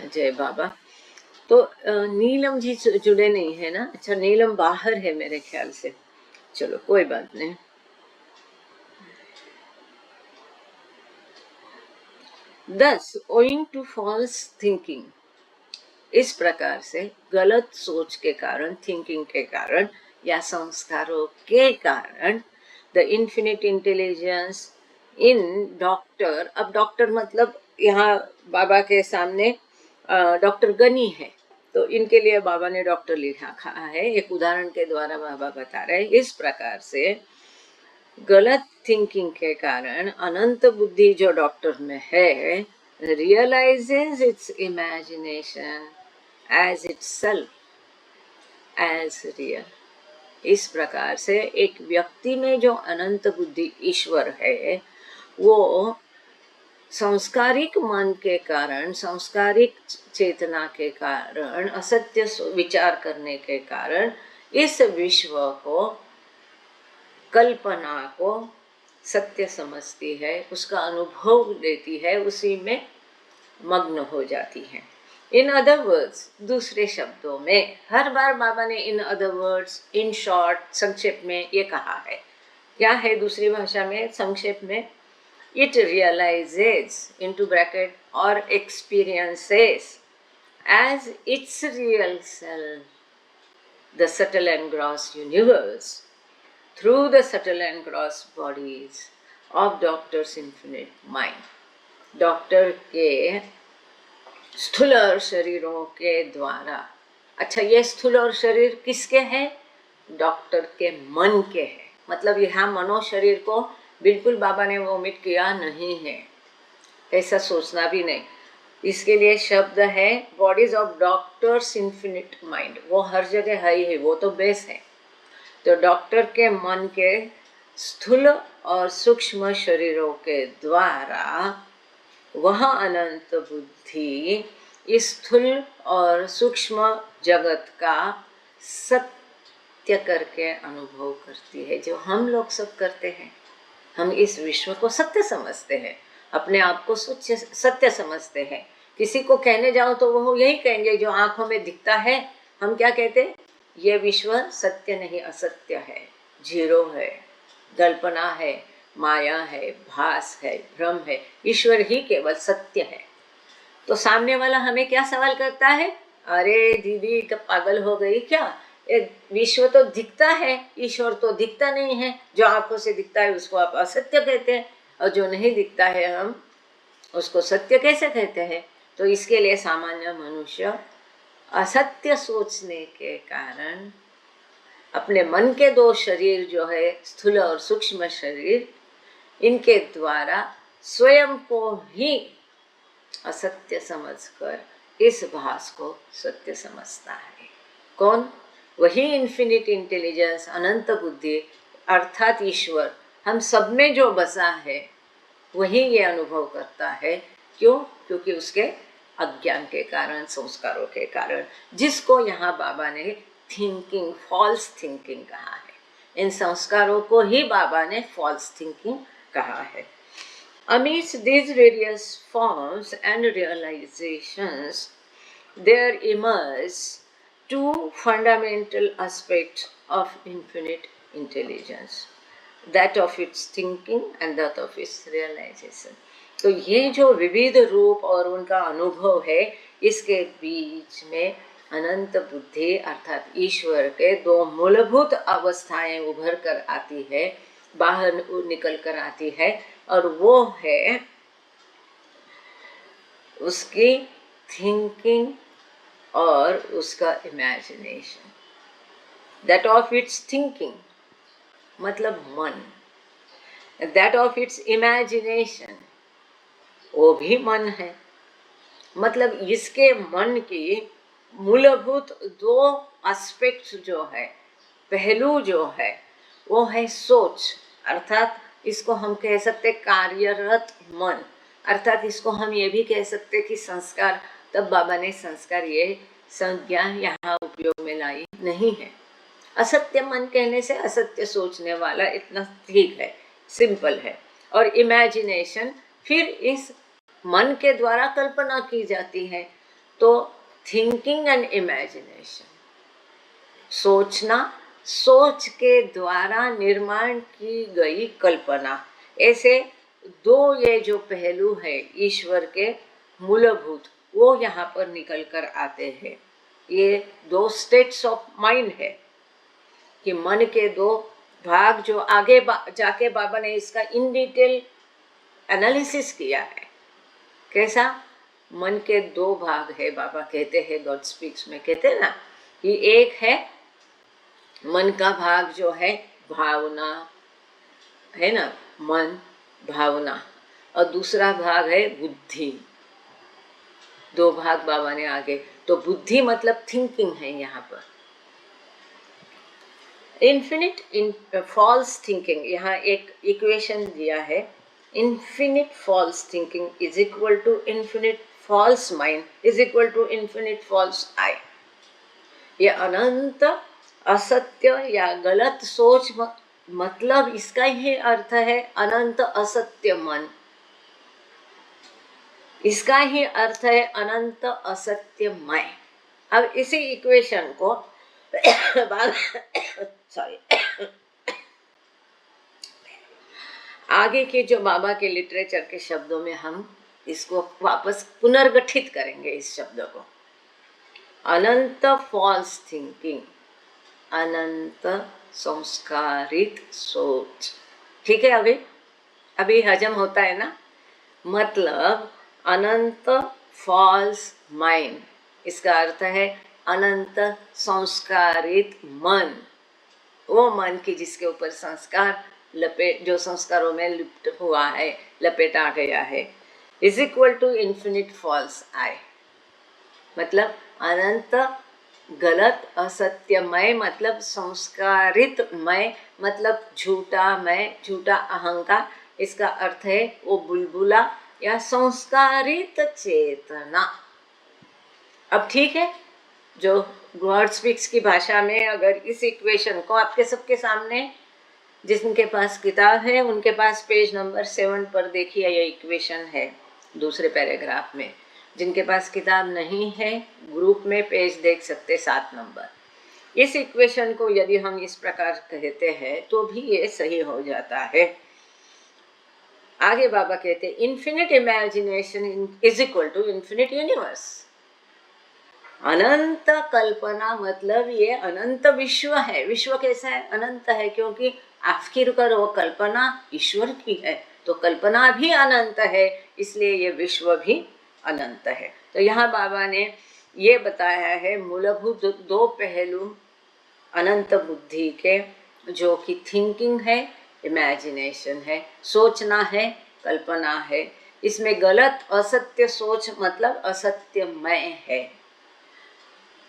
जय बाबा। तो नीलम जी जुड़े नहीं है ना? अच्छा, नीलम बाहर है मेरे ख्याल से। चलो कोई बात नहीं। Thus, owing to false thinking, इस प्रकार से गलत सोच के कारण, थिंकिंग के कारण या संस्कारों के कारण, the infinite intelligence in doctor, अब डॉक्टर मतलब यहाँ बाबा के सामने डॉक्टर गनी है, तो इनके लिए बाबा ने डॉक्टर लिखा है, एक उदाहरण के द्वारा बाबा बता रहे हैं। इस प्रकार से गलत थिंकिंग के कारण अनंत बुद्धि जो डॉक्टर में है, realizes its imagination as itself as real। इस प्रकार से एक व्यक्ति में जो अनंत बुद्धि ईश्वर है, वो सांस्कारिक मन के कारण, सांस्कारिक चेतना के कारण, असत्य विचार करने के कारण इस विश्व को, कल्पना को सत्य समझती है, उसका अनुभव लेती है, उसी में मग्न हो जाती है। इन अदर वर्ड्स, दूसरे शब्दों में, हर बार बाबा ने in other words, in short, संक्षेप में ये कहा है। क्या है दूसरी भाषा में संक्षेप में? इट रियलाइजेज इनटू ब्रैकेट और experiences as its real self the subtle and gross universe through the subtle and gross bodies of Doctor's infinite mind। Doctor के स्थूल और शरीरों के द्वारा। अच्छा, ये स्थूल और शरीर किसके हैं? डॉक्टर के मन के हैं। मतलब यहाँ मनो शरीर को बिल्कुल बाबा ने वोमिट किया नहीं है, ऐसा सोचना भी नहीं। इसके लिए शब्द है bodies of doctors infinite mind, वो हर जगह है ही, वो तो बेस है। तो डॉक्टर के मन के स्थूल और सूक्ष्म शरीरों के द्वारा वह अनंत बुद्धि इस स्थूल और सूक्ष्म जगत का सत्य करके अनुभव करती है, जो हम लोग सब करते हैं। हम इस विश्व को सत्य समझते हैं, अपने आप को सत्य समझते हैं। किसी को कहने जाओ तो वो यही कहेंगे जो आंखों में दिखता है। हम क्या कहते हैं? ये विश्व सत्य नहीं, असत्य है, जीरो है, कल्पना है, माया है, भास है, भ्रम है, ईश्वर ही केवल सत्य है। तो सामने वाला हमें क्या सवाल करता है? अरे दीदी कब पागल हो गई क्या? विश्व तो दिखता है, ईश्वर तो दिखता नहीं है। जो आंखों से दिखता है उसको आप असत्य कहते हैं, और जो नहीं दिखता है हम उसको सत्य कैसे कहते हैं? तो इसके लिए सामान्य मनुष्य असत्य सोचने के कारण अपने मन के दो शरीर जो है, स्थूल और सूक्ष्म शरीर, इनके द्वारा स्वयं को ही असत्य समझकर इस भास को सत्य समझता है। कौन? वही इन्फिनिट इंटेलिजेंस, अनंत बुद्धि अर्थात ईश्वर हम सब में जो बसा है, वही ये अनुभव करता है। क्यों? क्योंकि उसके अज्ञान के कारण, संस्कारों के कारण, जिसको यहाँ बाबा ने थिंकिंग, फॉल्स थिंकिंग कहा है। इन संस्कारों को ही बाबा ने फॉल्स थिंकिंग कहा है। Amidst these various forms and realizations, there emerge two fundamental aspects of infinite intelligence, that of its thinking and that of its realization। तो ये जो विविध रूप और उनका अनुभव है, इसके बीच में अनंत बुद्धि अर्थात ईश्वर के दो मूलभूत अवस्थाएं उभर कर आती है, बाहर निकल कर आती है, और वो है उसकी थिंकिंग और उसका imagination. That of its thinking मतलब मन, दैट ऑफ इट्स इमेजिनेशन वो भी मन है। मतलब इसके मन की मूलभूत दो एस्पेक्ट्स जो है, पहलू जो है, वो है सोच, अर्थात इसको हम कह सकते कार्यरत मन, अर्थात इसको हम ये भी कह सकते कि संस्कार। तब बाबा ने संस्कार ये संज्ञा यहाँ उपयोग में लाई नहीं है। असत्य मन कहने से असत्य सोचने वाला, इतना ठीक है, सिंपल है। और इमेजिनेशन फिर इस मन के द्वारा कल्पना की जाती है। तो थिंकिंग एंड इमेजिनेशन, सोचना, सोच के द्वारा निर्माण की गई कल्पना, ऐसे दो ये जो पहलू है ईश्वर के मूलभूत, वो यहाँ पर निकल कर आते हैं। ये दो स्टेट्स ऑफ माइंड है कि मन के दो भाग, जो आगे जाके बाबा ने इसका इन डिटेल एनालिसिस किया है। कैसा? मन के दो भाग है, बाबा कहते हैं, गॉड स्पीक्स में कहते हैं ना कि एक है मन का भाग जो है भावना, है ना, मन भावना, और दूसरा भाग है बुद्धि। दो भाग बाबा ने आगे, तो बुद्धि मतलब थिंकिंग है यहाँ पर। इन्फिनिट फॉल्स थिंकिंग, यहाँ एक इक्वेशन दिया है, infinite false thinking is equal to infinite false mind is equal to infinite false I. ये अनंत असत्य या गलत सोच मतलब इसका ही अर्थ है अनंत असत्य मन, इसका ही अर्थ है अनंत असत्यमय। अब इसी इक्वेशन को सॉरी आगे के जो बाबा के लिटरेचर के शब्दों में हम इसको वापस पुनर्गठित करेंगे। इस शब्द को अनंत फॉल्स थिंकिंग, अनंत संस्कारित सोच। ठीक है, अभी हजम होता है ना? मतलब अनंत फॉल्स माइंड, इसका अर्थ है अनंत संस्कारित मन, वो मन की जिसके ऊपर संस्कार लपेट, जो संस्कारों में लिप्त हुआ है, लपेटा गया है, is equal to infinite false I. मतलब अनंत गलत असत्यमय, मतलब संस्कारित मय, मतलब झूठा मैं, झूठा अहंकार। इसका अर्थ है वो बुलबुला या संस्कारित चेतना। अब ठीक है, जो गॉड स्पीक्स की भाषा में अगर इस इक्वेशन को आपके सबके सामने, जिनके पास किताब है उनके पास पेज नंबर 7 पर देखिए, ये इक्वेशन है दूसरे पैराग्राफ में। जिनके पास किताब नहीं है ग्रुप में पेज देख सकते 7 नंबर। इस इक्वेशन को यदि हम इस प्रकार कहते हैं तो भी ये सही हो जाता है। आगे बाबा कहते हैं infinite imagination is equal to infinite universe. अनंत कल्पना मतलब ये अनंत विश्व है। विश्व कैसा है? अनंत है, क्योंकि आखिर कर वो कल्पना ईश्वर की है, तो कल्पना भी अनंत है, इसलिए ये विश्व भी अनंत है। तो यहाँ बाबा ने ये बताया है मूलभूत दो पहलू अनंत बुद्धि के, जो कि थिंकिंग है, इमेजिनेशन है, सोचना है, कल्पना है। इसमें गलत असत्य सोच मतलब असत्यमय है।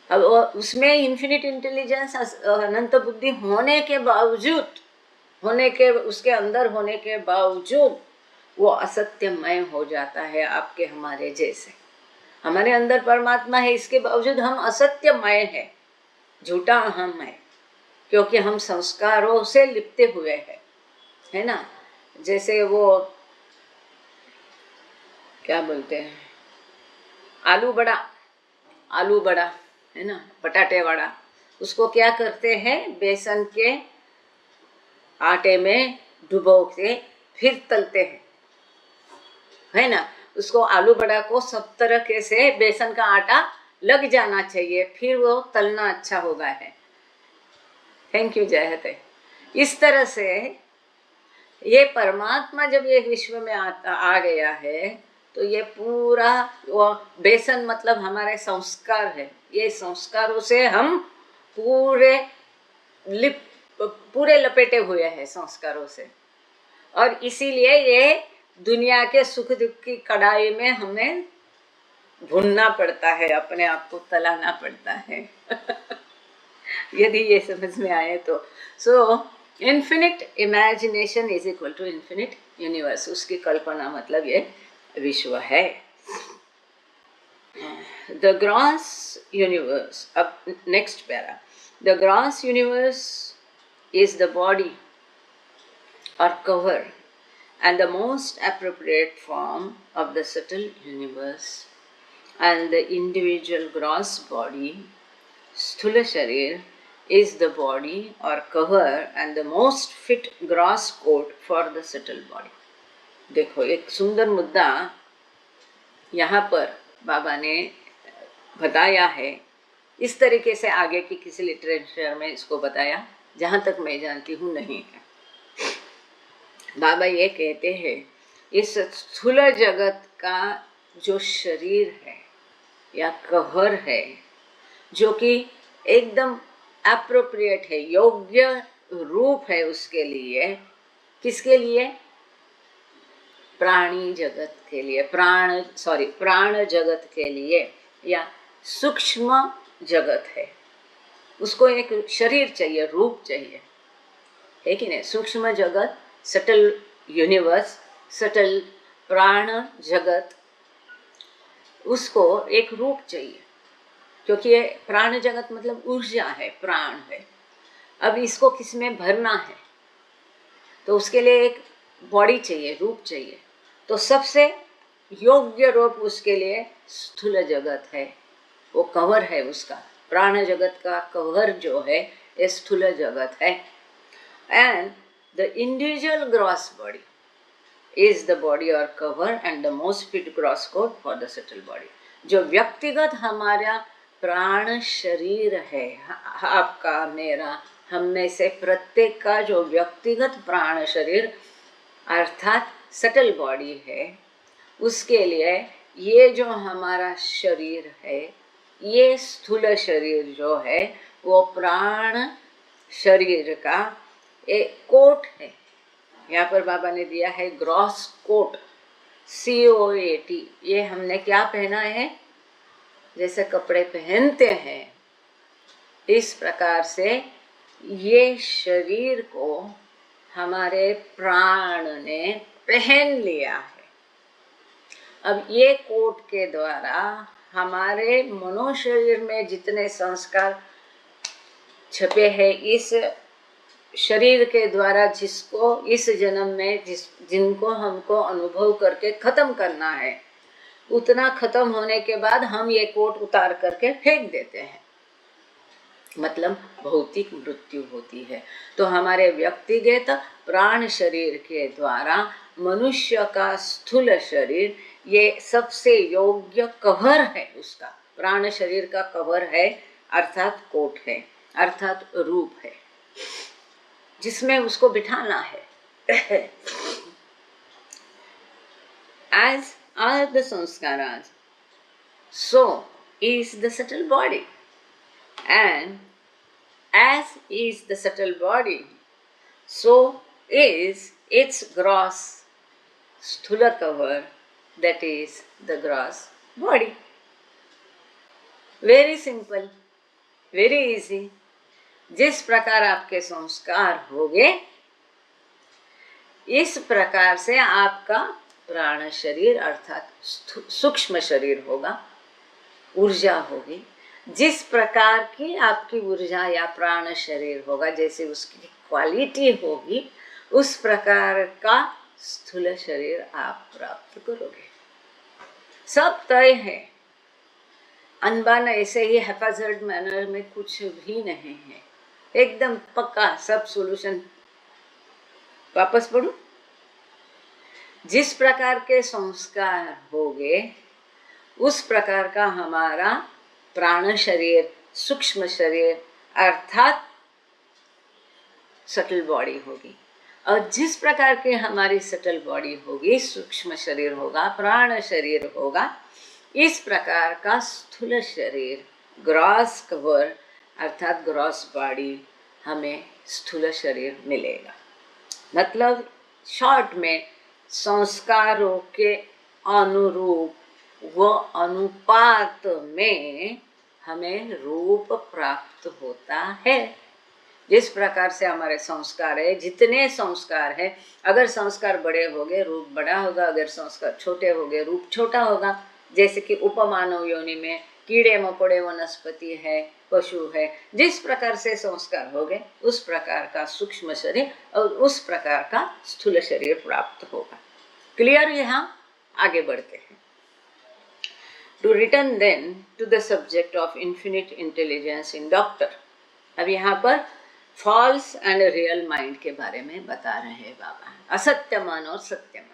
अब उसमें इन्फिनिट इंटेलिजेंस, अनंत बुद्धि होने के बावजूद, होने के उसके अंदर होने के बावजूद वो असत्यमय हो जाता है। आपके हमारे जैसे हमारे अंदर परमात्मा है, इसके बावजूद हम असत्यमय है, झूठा अहम है, क्योंकि हम संस्कारों से लिपटे हुए हैं, है ना। जैसे वो क्या बोलते हैं, आलू बड़ा है ना, बटाटे वड़ा, उसको क्या करते हैं, बेसन के आटे में डुबो के फिर तलते हैं, है ना। उसको आलू बड़ा को सब तरह से बेसन का आटा लग जाना चाहिए, फिर वो तलना अच्छा होगा है। थैंक यू जय। इस तरह से ये परमात्मा जब ये विश्व में आ गया है, तो ये पूरा वो बेसन मतलब हमारे संस्कार है। ये संस्कारों से हम पूरे लपेटे हुए हैं संस्कारों से, और इसीलिए ये दुनिया के सुख दुख की कढ़ाई में हमें भुनना पड़ता है, अपने आप को तलाना पड़ता है। यदि ये समझ में आए तो। So infinite imagination is equal to infinite universe, उसकी कल्पना मतलब ये विश्व है। द ग्रॉस यूनिवर्स, अब next para, the gross universe is the body or cover and the most appropriate form of the subtle universe, and the individual gross body, sthula sharir, is the body or cover and the most fit gross coat for the subtle body. देखो एक सुंदर मुद्दा यहाँ पर बाबा ने बताया है। इस तरीके से आगे की किसी लिटरेचर में इसको बताया, जहाँ तक मैं जानती हूँ नहीं है। बाबा ये कहते हैं इस स्थूल जगत का जो शरीर है या कवर है, जो कि एकदम एप्रोप्रिएट है, योग्य रूप है उसके लिए, किसके लिए? प्राणी जगत के लिए, प्राण जगत के लिए, या सूक्ष्म जगत है। उसको एक शरीर चाहिए, रूप चाहिए, है कि नहीं? सूक्ष्म जगत, सटल यूनिवर्स, सटल प्राण जगत, उसको एक रूप चाहिए, क्योंकि ये प्राण जगत मतलब ऊर्जा है, प्राण है। अब इसको किस में भरना है, तो उसके लिए एक बॉडी चाहिए, रूप चाहिए। तो सबसे योग्य रूप उसके लिए स्थूल जगत है, वो कवर है उसका। प्राण जगत का कवर जो है ये स्थूल जगत है। And the individual gross body is the body or cover and the most fit gross coat for the subtle body. जो व्यक्तिगत हमारा प्राण शरीर है, आपका, मेरा, हम में से प्रत्येक का जो व्यक्तिगत प्राण शरीर अर्थात सटल बॉडी है, उसके लिए ये जो हमारा शरीर है, ये स्थूल शरीर जो है, वो प्राण शरीर का एक कोट है। यहाँ पर बाबा ने दिया है ग्रॉस कोट, COAT। ये हमने क्या पहना है? जैसे कपड़े पहनते हैं, इस प्रकार से ये शरीर को हमारे प्राण ने पहन लिया है। अब ये कोट के द्वारा हमारे मनोशरीर में जितने संस्कार छपे हैं, इस शरीर के द्वारा, जिसको इस जन्म में जिनको हमको अनुभव करके खत्म करना है, उतना खत्म होने के बाद हम ये कोट उतार करके फेंक देते हैं, मतलब भौतिक मृत्यु होती है। तो हमारे व्यक्तिगत प्राण शरीर के द्वारा मनुष्य का स्थूल शरीर ये सबसे योग्य कवर है, उसका प्राण शरीर का कवर है, अर्थात कोट है, अर्थात रूप है, जिसमें उसको बिठाना है। As are the sanskaras, so is the subtle body, and as is the subtle body, so is its gross sthula cover, that is the gross body. Very simple, very easy. जिस प्रकार आपके संस्कार होंगे, इस प्रकार से आपका प्राण शरीर अर्थात सूक्ष्म शरीर होगा, ऊर्जा होगी। जिस प्रकार की आपकी ऊर्जा या प्राण शरीर होगा, जैसे उसकी क्वालिटी होगी, उस प्रकार का स्थूल शरीर आप प्राप्त करोगे। सब तय है, अनबन ऐसे ही हैफाजर्ड मैनर में कुछ भी नहीं है, एकदम पक्का सब सॉल्यूशन। वापस पढ़ूं? जिस प्रकार के संस्कार होंगे, उस प्रकार का हमारा प्राण शरीर, सूक्ष्म शरीर अर्थात सटल बॉडी होगी। और जिस प्रकार की हमारी सटल बॉडी होगी, सूक्ष्म शरीर होगा, प्राण शरीर होगा, इस प्रकार का स्थूल शरीर, ग्रॉस कवर अर्थात ग्रॉस बॉडी, हमें स्थूल शरीर मिलेगा। मतलब शॉर्ट में संस्कारों के अनुरूप व अनुपात में हमें रूप प्राप्त होता है। जिस प्रकार से हमारे संस्कार है, जितने संस्कार है, अगर संस्कार बड़े होंगे रूप बड़ा होगा, अगर संस्कार छोटे होंगे रूप छोटा होगा। जैसे कि उपमानव योनि में कीड़े मकोड़े वनस्पति है, पशु है, जिस प्रकार से संस्कार हो गए उस प्रकार का सूक्ष्म शरीर और उस प्रकार का स्थूल शरीर प्राप्त होगा। क्लियर? यहाँ आगे बढ़ते हैं। To return then to the subject of infinite intelligence in Doctor. अब यहाँ पर फॉल्स एंड रियल माइंड के बारे में बता रहे हैं बाबा, असत्य मन और सत्य मन.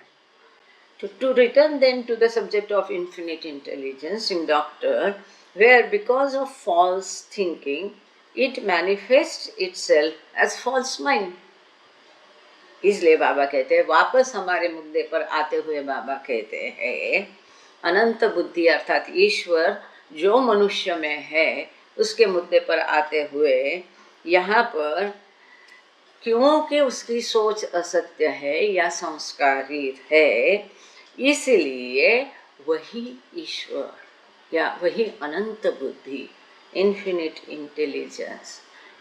To return then to the subject of infinite intelligence in Doctor, where because of false thinking it manifests itself as false mind. इसलिए बाबा कहते हैं, वापस हमारे मुद्दे पर आते हुए बाबा कहते हैं, अनंत बुद्धि अर्थात ईश्वर जो मनुष्य में है उसके मुद्दे पर आते हुए यहाँ पर क्योंकि उसकी सोच असत्य है या संस्कारित है, इसलिए वही ईश्वर या वही अनंत बुद्धि इन्फिनिट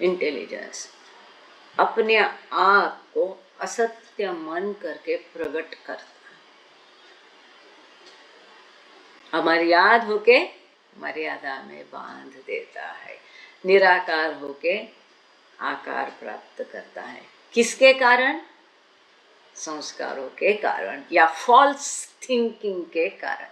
इंटेलिजेंस अपने आप को असत्य मन करके प्रकट करता, अमर्याद होके मर्यादा में बांध देता है, निराकार होके आकार प्राप्त करता है. किसके कारण? संस्कारों के कारण या फॉल्स थिंकिंग के कारण.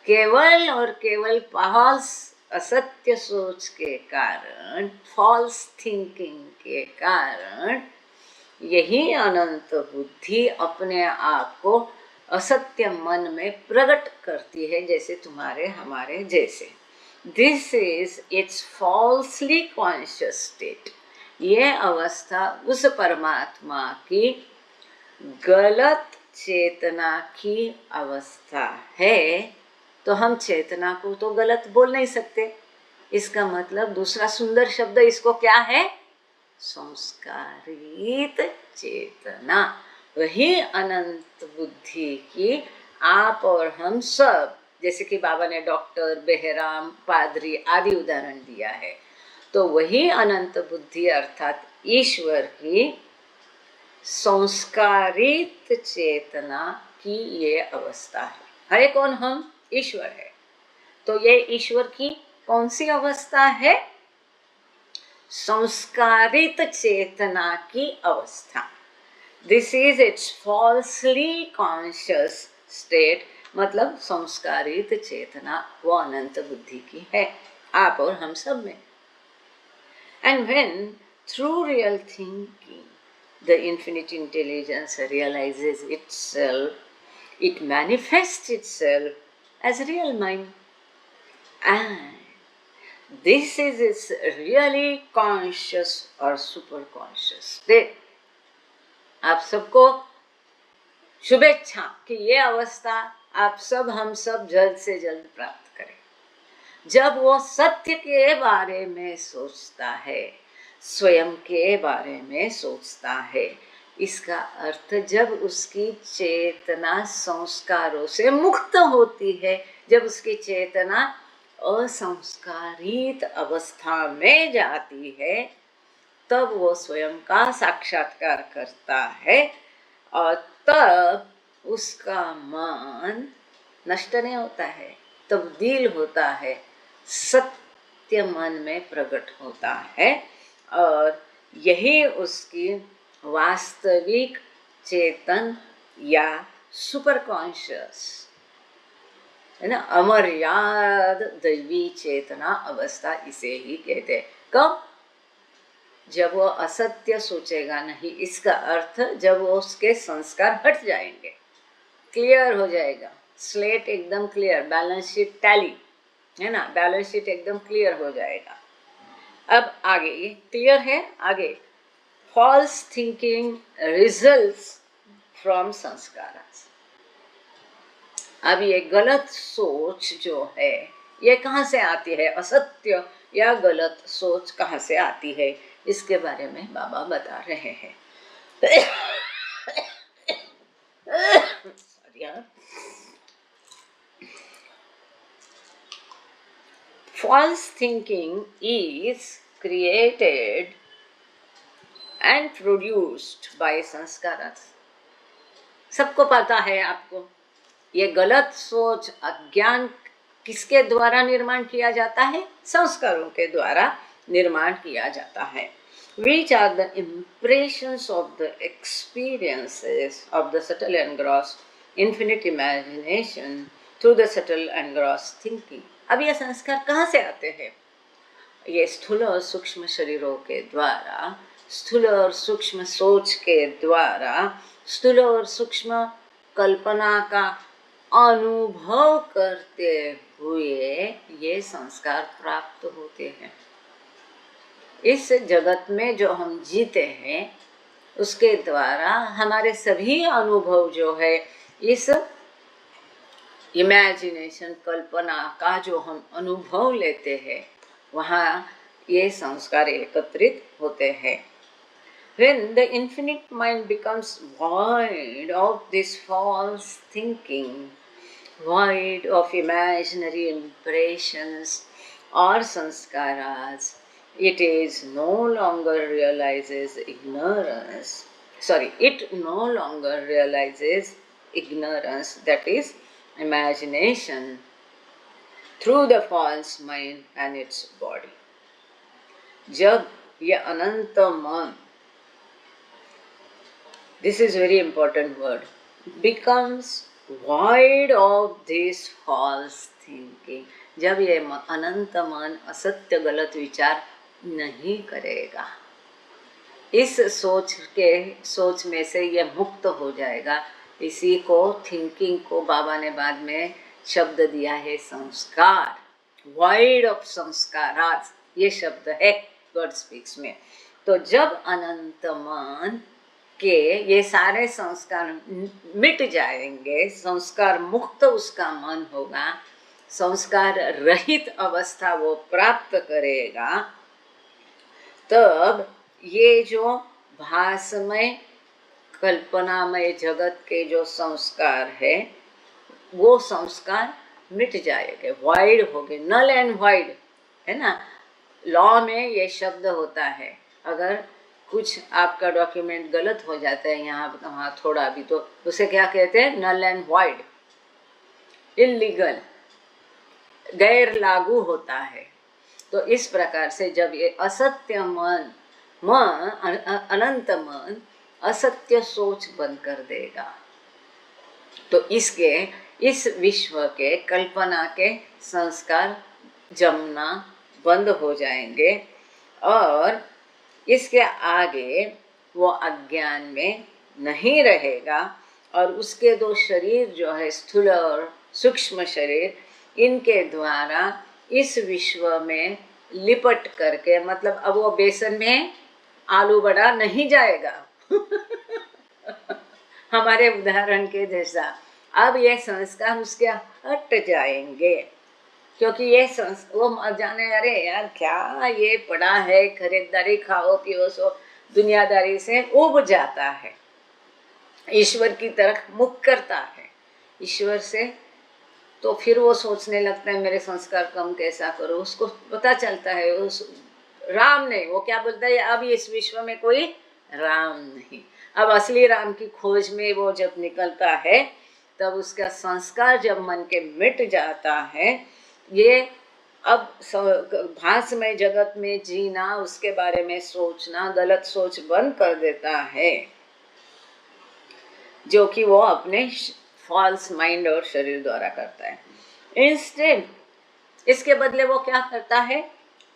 केवल और केवल फॉल्स असत्य सोच के कारण, फॉल्स थिंकिंग के कारण यही अनंत बुद्धि अपने आप को असत्य मन में प्रकट करती है, जैसे तुम्हारे हमारे जैसे. This is it's falsely conscious state. ये अवस्था उस परमात्मा की गलत चेतना की अवस्था है. तो हम चेतना को तो गलत बोल नहीं सकते. इसका मतलब दूसरा सुंदर शब्द इसको क्या है? संस्कारित चेतना. वही अनंत बुद्धि की आप और हम सब, जैसे कि बाबा ने डॉक्टर, बेहराम, पादरी आदि उदाहरण दिया है, तो वही अनंत बुद्धि अर्थात ईश्वर की संस्कारित चेतना की ये अवस्था है. है कौन? हम ईश्वर है. तो ये ईश्वर की कौन सी अवस्था है? संस्कारित चेतना की अवस्था. This is it's falsely conscious state. मतलब संस्कारित चेतना वो अनंत बुद्धि की है आप और हम सब में. And when through real thinking the infinite intelligence realizes itself, it manifests itself as real mind. And this is its really conscious or super conscious state. आप सबको शुभेच्छा कि ये अवस्था आप सब हम सब जल्द से जल्द प्राप्त करें. जब वो सत्य के बारे में सोचता है, स्वयं के बारे में सोचता है, इसका अर्थ जब उसकी चेतना संस्कारों से मुक्त होती है, जब उसकी चेतना असंस्कारित अवस्था में जाती है, तब वो स्वयं का साक्षात्कार करता है और तब उसका मन नष्ट नहीं होता है, तब्दील होता है, सत्य मन में प्रकट होता है. और यही उसकी वास्तविक चेतन या सुपर कॉन्शियस है ना, अमर्याद दैवी चेतना अवस्था इसे ही कहते हैं. कब? जब वो असत्य सोचेगा नहीं. इसका अर्थ जब वो उसके संस्कार हट जाएंगे, क्लियर हो जाएगा, स्लेट एकदम क्लियर, बैलेंस शीट टैली है ना, बैलेंस शीट एकदम क्लियर हो जाएगा. अब आगे ये क्लियर है. आगे फॉल्स थिंकिंग रिजल्ट्स फ्रॉम संस्कार. अब ये गलत सोच जो है ये कहाँ से आती है? असत्य या गलत सोच कहाँ से आती है, इसके बारे में बाबा बता रहे हैं. False thinking is created and produced by samskaras. सबको पता है आपको, ये गलत सोच अज्ञान किसके द्वारा निर्माण किया जाता है? संस्कारों के द्वारा निर्माण किया जाता है. Which are the impressions of the experiences of the subtle and gross infinite imagination through the subtle and gross thinking. अब ये संस्कार कहाँ से आते हैं? ये स्थूल और सूक्ष्म शरीरों के द्वारा, स्थूल और सूक्ष्म सोच के द्वारा, स्थूल और सूक्ष्म कल्पना का अनुभव करते हुए ये संस्कार प्राप्त होते हैं। इस जगत में जो हम जीते हैं उसके द्वारा हमारे सभी अनुभव जो है, इस इमेजिनेशन कल्पना का जो हम अनुभव लेते हैं, वहाँ ये संस्कार एकत्रित होते हैं। When the infinite mind becomes void of this false thinking, void of imaginary impressions or sanskaras, it is no longer realizes ignorance. It no longer realizes ignorance, that is imagination, through the false mind and its body. जब ये अनंत मन, this is very important word, becomes void of this false thinking, जब ये अनंत मन असत्य गलत विचार नहीं करेगा, इस सोच में से ये मुक्त हो जाएगा। इसी को थिंकिंग को बाबा ने बाद में शब्द दिया है संस्कार, void of संस्कारात, ये शब्द है गॉड स्पीक्स में। तो जब अनंत मन के ये सारे संस्कार मिट जाएंगे, संस्कार मुक्त उसका मन होगा, संस्कार रहित अवस्था वो प्राप्त करेगा, तब ये जो भासमय कल्पनामय जगत के जो संस्कार है, वो संस्कार मिट जाएंगे, वाइड हो गए, नल एंड वाइड है ना। लॉ में ये शब्द होता है, अगर कुछ आपका डॉक्यूमेंट गलत हो जाता है यहाँ वहाँ थोड़ा भी, तो उसे क्या कहते हैं? नल एंड वाइड, इलीगल, गैर लागू होता है। तो इस प्रकार से जब ये असत्य मन अनंत मन असत्य सोच बंद कर देगा, तो इस विश्व के कल्पना के संस्कार जमना बंद हो जाएंगे और इसके आगे वो अज्ञान में नहीं रहेगा। और उसके दो शरीर जो है, स्थूल और सूक्ष्म शरीर, इनके द्वारा इस विश्व में लिपट करके, मतलब अब वो बेसन में आलू बड़ा नहीं जाएगा हमारे उदाहरण के जैसा, अब ये संस्कार उसके हट जाएंगे, क्योंकि ये वो जाने, अरे यार क्या ये पड़ा है, खरीदारी खाओ पियो सो, दुनियादारी से उब जाता है, ईश्वर की तरफ मुख करता है ईश्वर से, तो फिर वो सोचने लगता है मेरे संस्कार कम कैसा करो। उसको पता चलता है उस राम नहीं, वो क्या बोलता है, अब इस विश्व में कोई राम नहीं। अब असली राम की खोज में वो जब निकलता है, तब उसका संस्कार जब मन के मिट जाता है, ये अब भासमय जगत में जीना, उसके बारे में सोचना, गलत सोच बंद कर देता है, जो कि वो अपने फॉल्स माइंड और शरीर द्वारा करता है। इंस्टेड इसके बदले वो क्या करता है?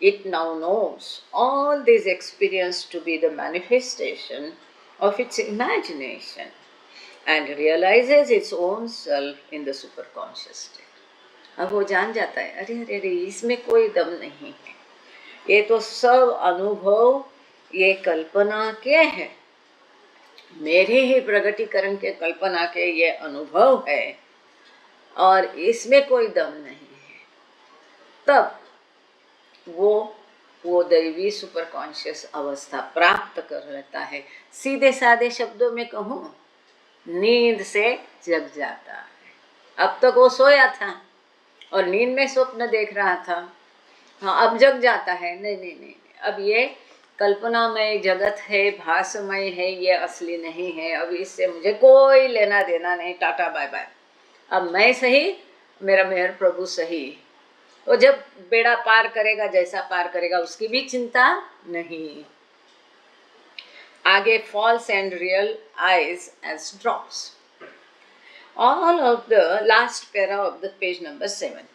It now knows all this experience to be the manifestation of its imagination and realizes its own self in the superconscious state. अब वो जान जाता है, अरे अरे अरे इसमें कोई दम नहीं है, ये तो सब अनुभव ये कल्पना के हैं, मेरे ही प्रगटीकरण के कल्पना के ये अनुभव है और इसमें कोई दम नहीं है। तब वो दैवी सुपर कॉन्शियस अवस्था प्राप्त कर लेता है। सीधे साधे शब्दों में कहूँ, नींद से जग जाता है। अब तक वो सोया था और नींद में स्वप्न देख रहा था, हाँ अब जग जाता है, नहीं, अब ये कल्पनामय जगत है, भासमय है, ये असली नहीं है, अब इससे मुझे कोई लेना देना नहीं, टाटा बाय बाय, अब मैं सही, मेरा मेहर प्रभु सही। वो जब बेड़ा पार करेगा, जैसा पार करेगा उसकी भी चिंता नहीं। आगे false and real I's as drops, All of the last para of the page number 7.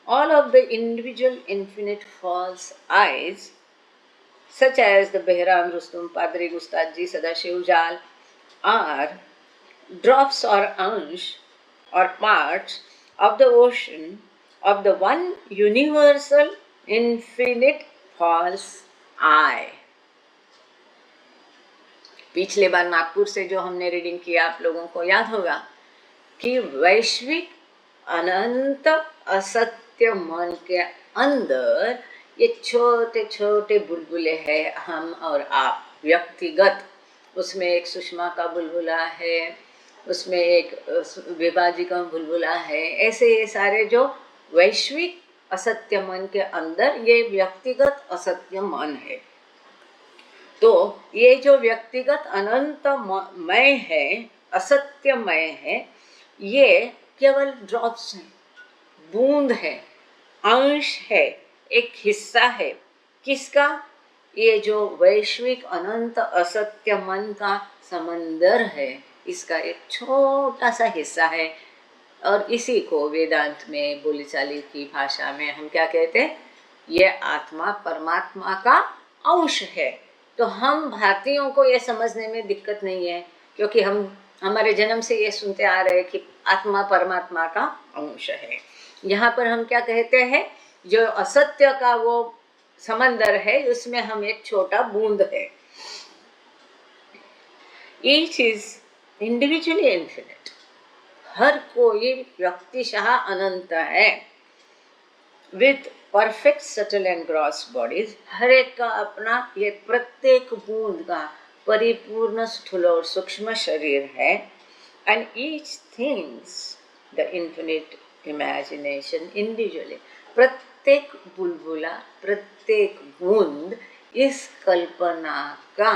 All of the individual infinite false eyes, such as the Behram, Rustum, Padri, Gustadji, Sadashiv, Jal, are drops or ansh or parts of the ocean of the one universal infinite false eye. पिछले बार नागपुर से जो हमने reading किया आप लोगों को याद होगा कि वैश्विक अनंत असत्य मन के अंदर ये छोटे छोटे बुलबुले हैं, हम और आप व्यक्तिगत। उसमें एक सुषमा का बुलबुला है, उसमें एक विभाजी का बुलबुला है, ऐसे ये सारे जो वैश्विक असत्य मन के अंदर ये व्यक्तिगत असत्य मन है। तो ये जो व्यक्तिगत अनंतमय है, असत्यमय है, ये केवल ड्रॉप्स हैं, बूंद है, अंश है, एक हिस्सा है। किसका? ये जो वैश्विक अनंत असत्य मन का समंदर है, इसका एक छोटा सा हिस्सा है। और इसी को वेदांत में बोलीचाली की भाषा में हम क्या कहते हैं? ये आत्मा परमात्मा का अंश है। तो हम भारतीयों को ये समझने में दिक्कत नहीं है, क्योंकि हम हमारे जन्म से ये सुनते आ रहे हैं कि आत्मा परमात्मा का अंश है। यहाँ पर हम क्या कहते हैं? जो असत्य का वो समंदर है, उसमें हम एक छोटा बूंद है। ईच इज इंडिविजुअली इन्फिनिट, हर कोई व्यक्तिशः अनंत है। With perfect subtle and gross bodies, हर एक का अपना ये प्रत्येक बूंद का परिपूर्ण स्थूल और सूक्ष्म शरीर है। And each things the infinite imagination individually, प्रत्येक बुलबुला, प्रत्येक बूंद इस कल्पना का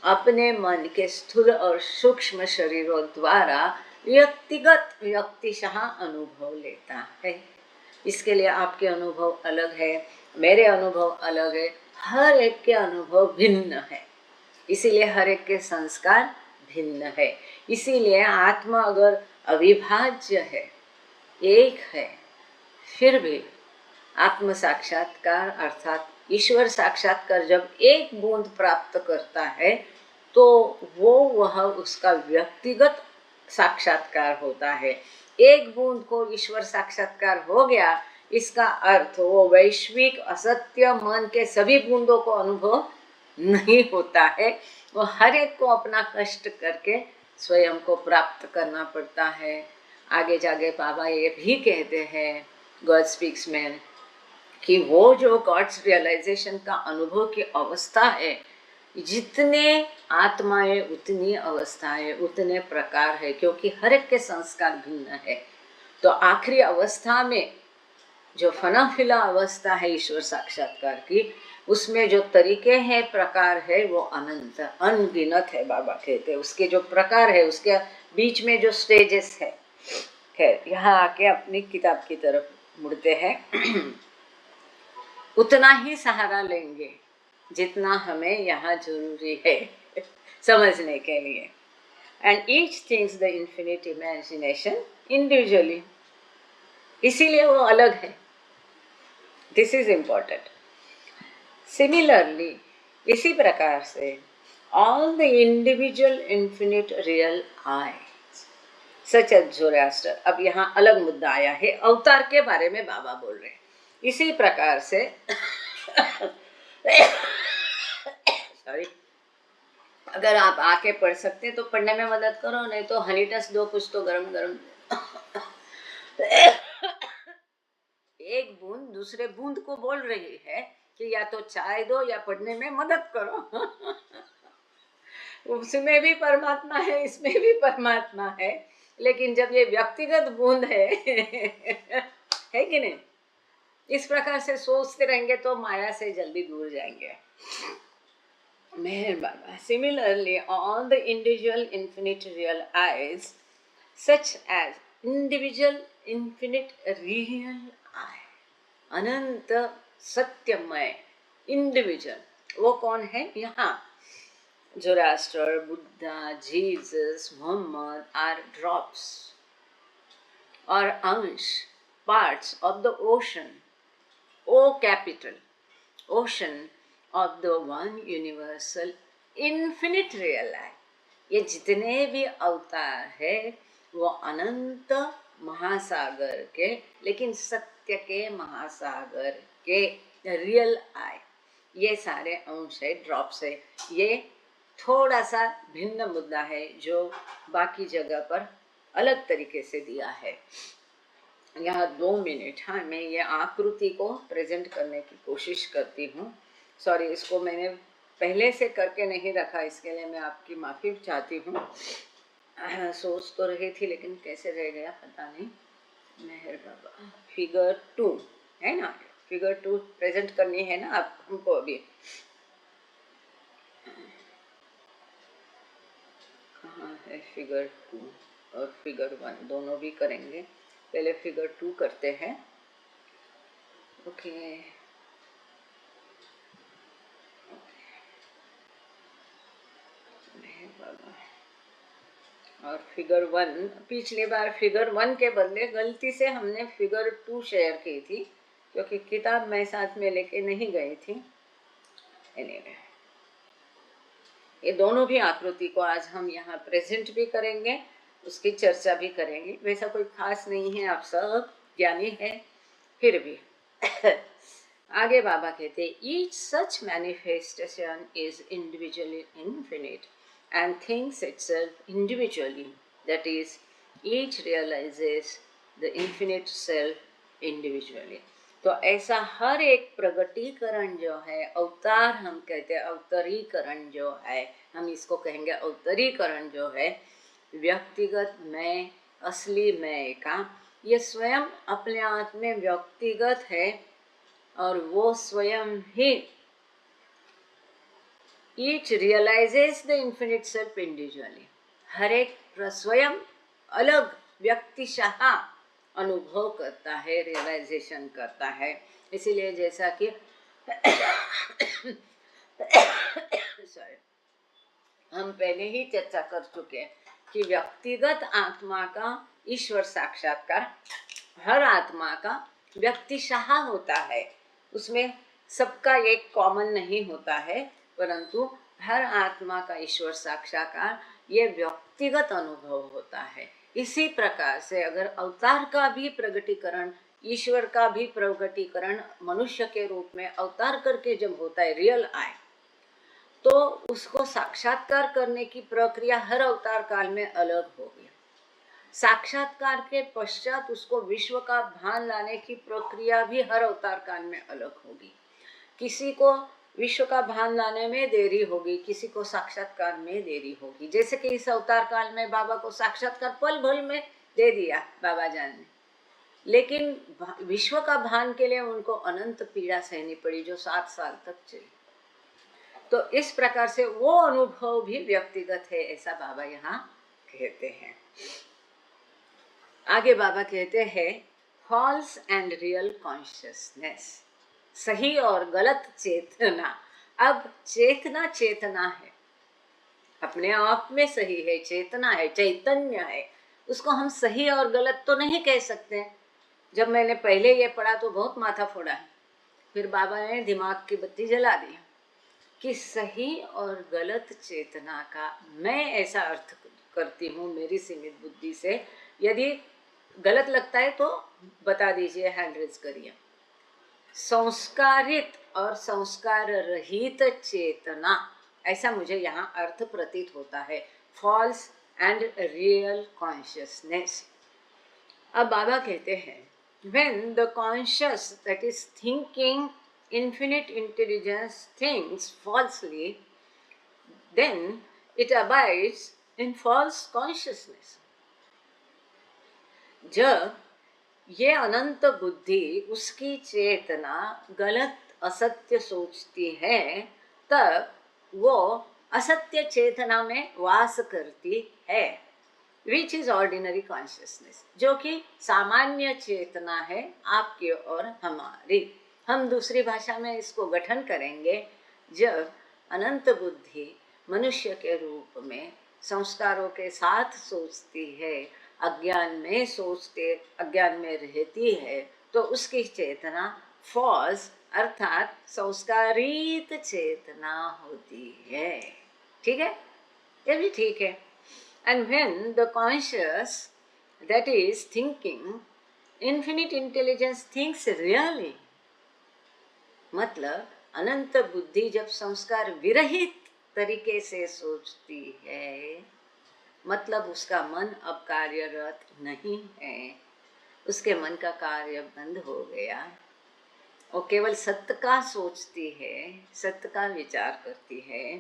अपने मन के स्थूल और सूक्ष्म शरीरों द्वारा व्यक्तिगत व्यक्तिशः अनुभव लेता है। इसके लिए आपके अनुभव अलग है, मेरे अनुभव अलग है, हर एक के अनुभव भिन्न है, इसीलिए हर एक के संस्कार भिन्न है। इसीलिए आत्मा अगर अविभाज्य है, एक है, फिर भी आत्म साक्षात्कार अर्थात ईश्वर साक्षात्कार जब एक बूंद प्राप्त करता है तो वह उसका व्यक्तिगत साक्षात्कार होता है। एक बूंद को ईश्वर साक्षात्कार हो गया, इसका अर्थ वो वैश्विक असत्य मन के सभी बूंदों को अनुभव नहीं होता है। वो हर एक को अपना कष्ट करके स्वयं को प्राप्त करना पड़ता है। आगे जाके बाबा ये भी कहते हैं गॉड स्पीक्स में कि वो जो गॉड्स रियलाइजेशन का अनुभव की अवस्था है, जितने आत्माएं उतनी अवस्थाएं उतने प्रकार है, क्योंकि हर एक के संस्कार भिन्न है। तो आखिरी अवस्था में जो फना फिला अवस्था है ईश्वर साक्षात्कार की, उसमें जो तरीके हैं, प्रकार है, वो अनंत अनगिनत है। बाबा कहते हैं उसके जो प्रकार है, उसके बीच में जो स्टेजेस है। खैर, यहाँ आके अपनी किताब की तरफ मुड़ते हैं। उतना ही सहारा लेंगे जितना हमें यहाँ जरूरी है समझने के लिए। And each things the infinite imagination individually, इसीलिए वो अलग है। This is important. सिमिलरली, इसी प्रकार से all the individual infinite real I such as Zoroaster. अब यहाँ अलग मुद्दा आया है, अवतार के बारे में बाबा बोल रहे हैं। इसी प्रकार से सॉरी, अगर आप आके पढ़ सकते तो पढ़ने में मदद करो, नहीं तो हनी टस दो, कुछ तो गरम गरम। एक बूंद दूसरे बूंद को बोल रही है कि या तो चाय दो या पढ़ने में मदद करो। उसमें भी परमात्मा है, इसमें भी परमात्मा है, लेकिन जब ये व्यक्तिगत बूंद है है कि नहीं? इस प्रकार से सोचते रहेंगे तो माया से जल्दी दूर जाएंगे। Meher Baba, similarly all the individual infinite real I's such as individual infinite real I, अनंत सत्यमय इंडिविजुअल, वो कौन है? यहाँ Zoroaster, Buddha, Jesus, Mohammed are drops, और अंश, parts of the ocean, O capital, ocean of the one universal infinite real I. ये जितने भी अवतार है वो अनंत महासागर के, लेकिन सत्य के महासागर के रियल आई, ये सारे अंश है, ड्रॉप्स है। ये थोड़ा सा भिन्न मुद्दा है जो बाकी जगह पर अलग तरीके से दिया है। यहाँ 2 मिनट, हाँ, मैं ये आकृति को प्रेजेंट करने की कोशिश करती हूँ। सॉरी, इसको मैंने पहले से करके नहीं रखा, इसके लिए मैं आपकी माफ़ी चाहती हूँ। सोच तो रही थी लेकिन कैसे रह गया पता नहीं। मेहर बाबा, फिगर 2 है ना, फिगर 2 प्रेजेंट करनी है ना आप हमको अभी। कहाँ है फिगर 2 और फिगर 1, दोनों भी करेंगे। पहले फिगर 2 करते हैं। ओके, और फिगर 1, पिछली बार फिगर 1 के बदले गलती से हमने फिगर 2 शेयर की थी क्योंकि किताब मैं साथ में लेके नहीं गई थी। एनीवे, ये दोनों भी आकृति को आज हम यहाँ प्रेजेंट भी करेंगे, उसकी चर्चा भी करेंगे। वैसा कोई खास नहीं है, आप सब ज्ञानी है फिर भी। आगे बाबा कहते हैं, each such manifestation is individually infinite and thinks itself individually, that is, each realizes the infinite self individually. तो ऐसा हर एक प्रगटीकरण जो है, अवतार हम कहते हैं, अवतरीकरण जो है, हम इसको कहेंगे अवतरीकरण जो है, व्यक्तिगत मैं, असली मैं का, ये स्वयं अपने आप में व्यक्तिगत है और वो स्वयं ही Each realizes the infinite self individually. हर एक स्वयं अलग व्यक्तिशः अनुभव करता है, रियलाइजेशन करता है। इसीलिए जैसा कि हम पहले ही चर्चा कर चुके हैं कि व्यक्तिगत आत्मा का ईश्वर साक्षात्कार हर आत्मा का व्यक्तिशः होता है। उसमें सबका एक कॉमन नहीं होता है, परंतु हर आत्मा का ईश्वर साक्षात्कार ये व्यक्तिगत अनुभव होता है। इसी प्रकार से अगर अवतार का भी प्रगटीकरण, ईश्वर का भी प्रगटीकरण मनुष्य के रूप में अवतार करके जब होता है, रियल आए, तो उसको साक्षात्कार करने की प्रक्रिया हर अवतार काल में अलग होगी। साक्षात्कार के पश्चात उसको विश्व का भान लाने की प्रक्रिया भी हर अवतार काल में अलग होगी। किसी को विश्व का भान लाने में देरी होगी, किसी को साक्षात्कार में देरी होगी। जैसे कि इस अवतार काल में बाबा को साक्षात्कार पल भर में दे दिया बाबा जान ने, लेकिन विश्व का भान के लिए उनको अनंत पीड़ा सहनी पड़ी जो 7 साल तक चली। तो इस प्रकार से वो अनुभव भी व्यक्तिगत है, ऐसा बाबा यहाँ कहते हैं। आगे बाबा कहते हैं, फॉल्स एंड रियल कॉन्शियसनेस, सही और गलत चेतना। अब चेतना चेतना है, अपने आप में सही है, चेतना है, चैतन्य है, उसको हम सही और गलत तो नहीं कह सकते। जब मैंने पहले ये पढ़ा तो बहुत माथा फोड़ा है, फिर बाबा ने दिमाग की बत्ती जला दी कि सही और गलत चेतना का मैं ऐसा अर्थ करती हूँ मेरी सीमित बुद्धि से। यदि गलत लगता है तो बता दीजिए, हैंड रेज करिए। संस्कारित और संस्कार रहित चेतना, ऐसा मुझे यहाँ अर्थ प्रतीत होता है, फॉल्स एंड रियल कॉन्शियसनेस। अब बाबा कहते हैं, when the conscious, that is thinking infinite intelligence, thinks falsely, then it abides in false consciousness. जब ये अनंत बुद्धि, उसकी चेतना गलत असत्य सोचती है, तब वो असत्य चेतना में वास करती है, विच इज ऑर्डिनरी कॉन्शियसनेस, जो कि सामान्य चेतना है आपकी और हमारी। हम दूसरी भाषा में इसको गठन करेंगे, जब अनंत बुद्धि मनुष्य के रूप में संस्कारों के साथ सोचती है अज्ञान में सोचते, अज्ञान में रहती है, तो उसकी चेतना फॉल्स अर्थात संस्कारित चेतना होती है। ठीक है, ये भी ठीक है। And when the conscious that is thinking infinite intelligence thinks really, मतलब अनंत बुद्धि जब संस्कार विरहित तरीके से सोचती है, मतलब उसका मन अब कार्यरत नहीं है, उसके मन का कार्य बंद हो गया, वो केवल सत्य का सोचती है, सत्य का विचार करती है।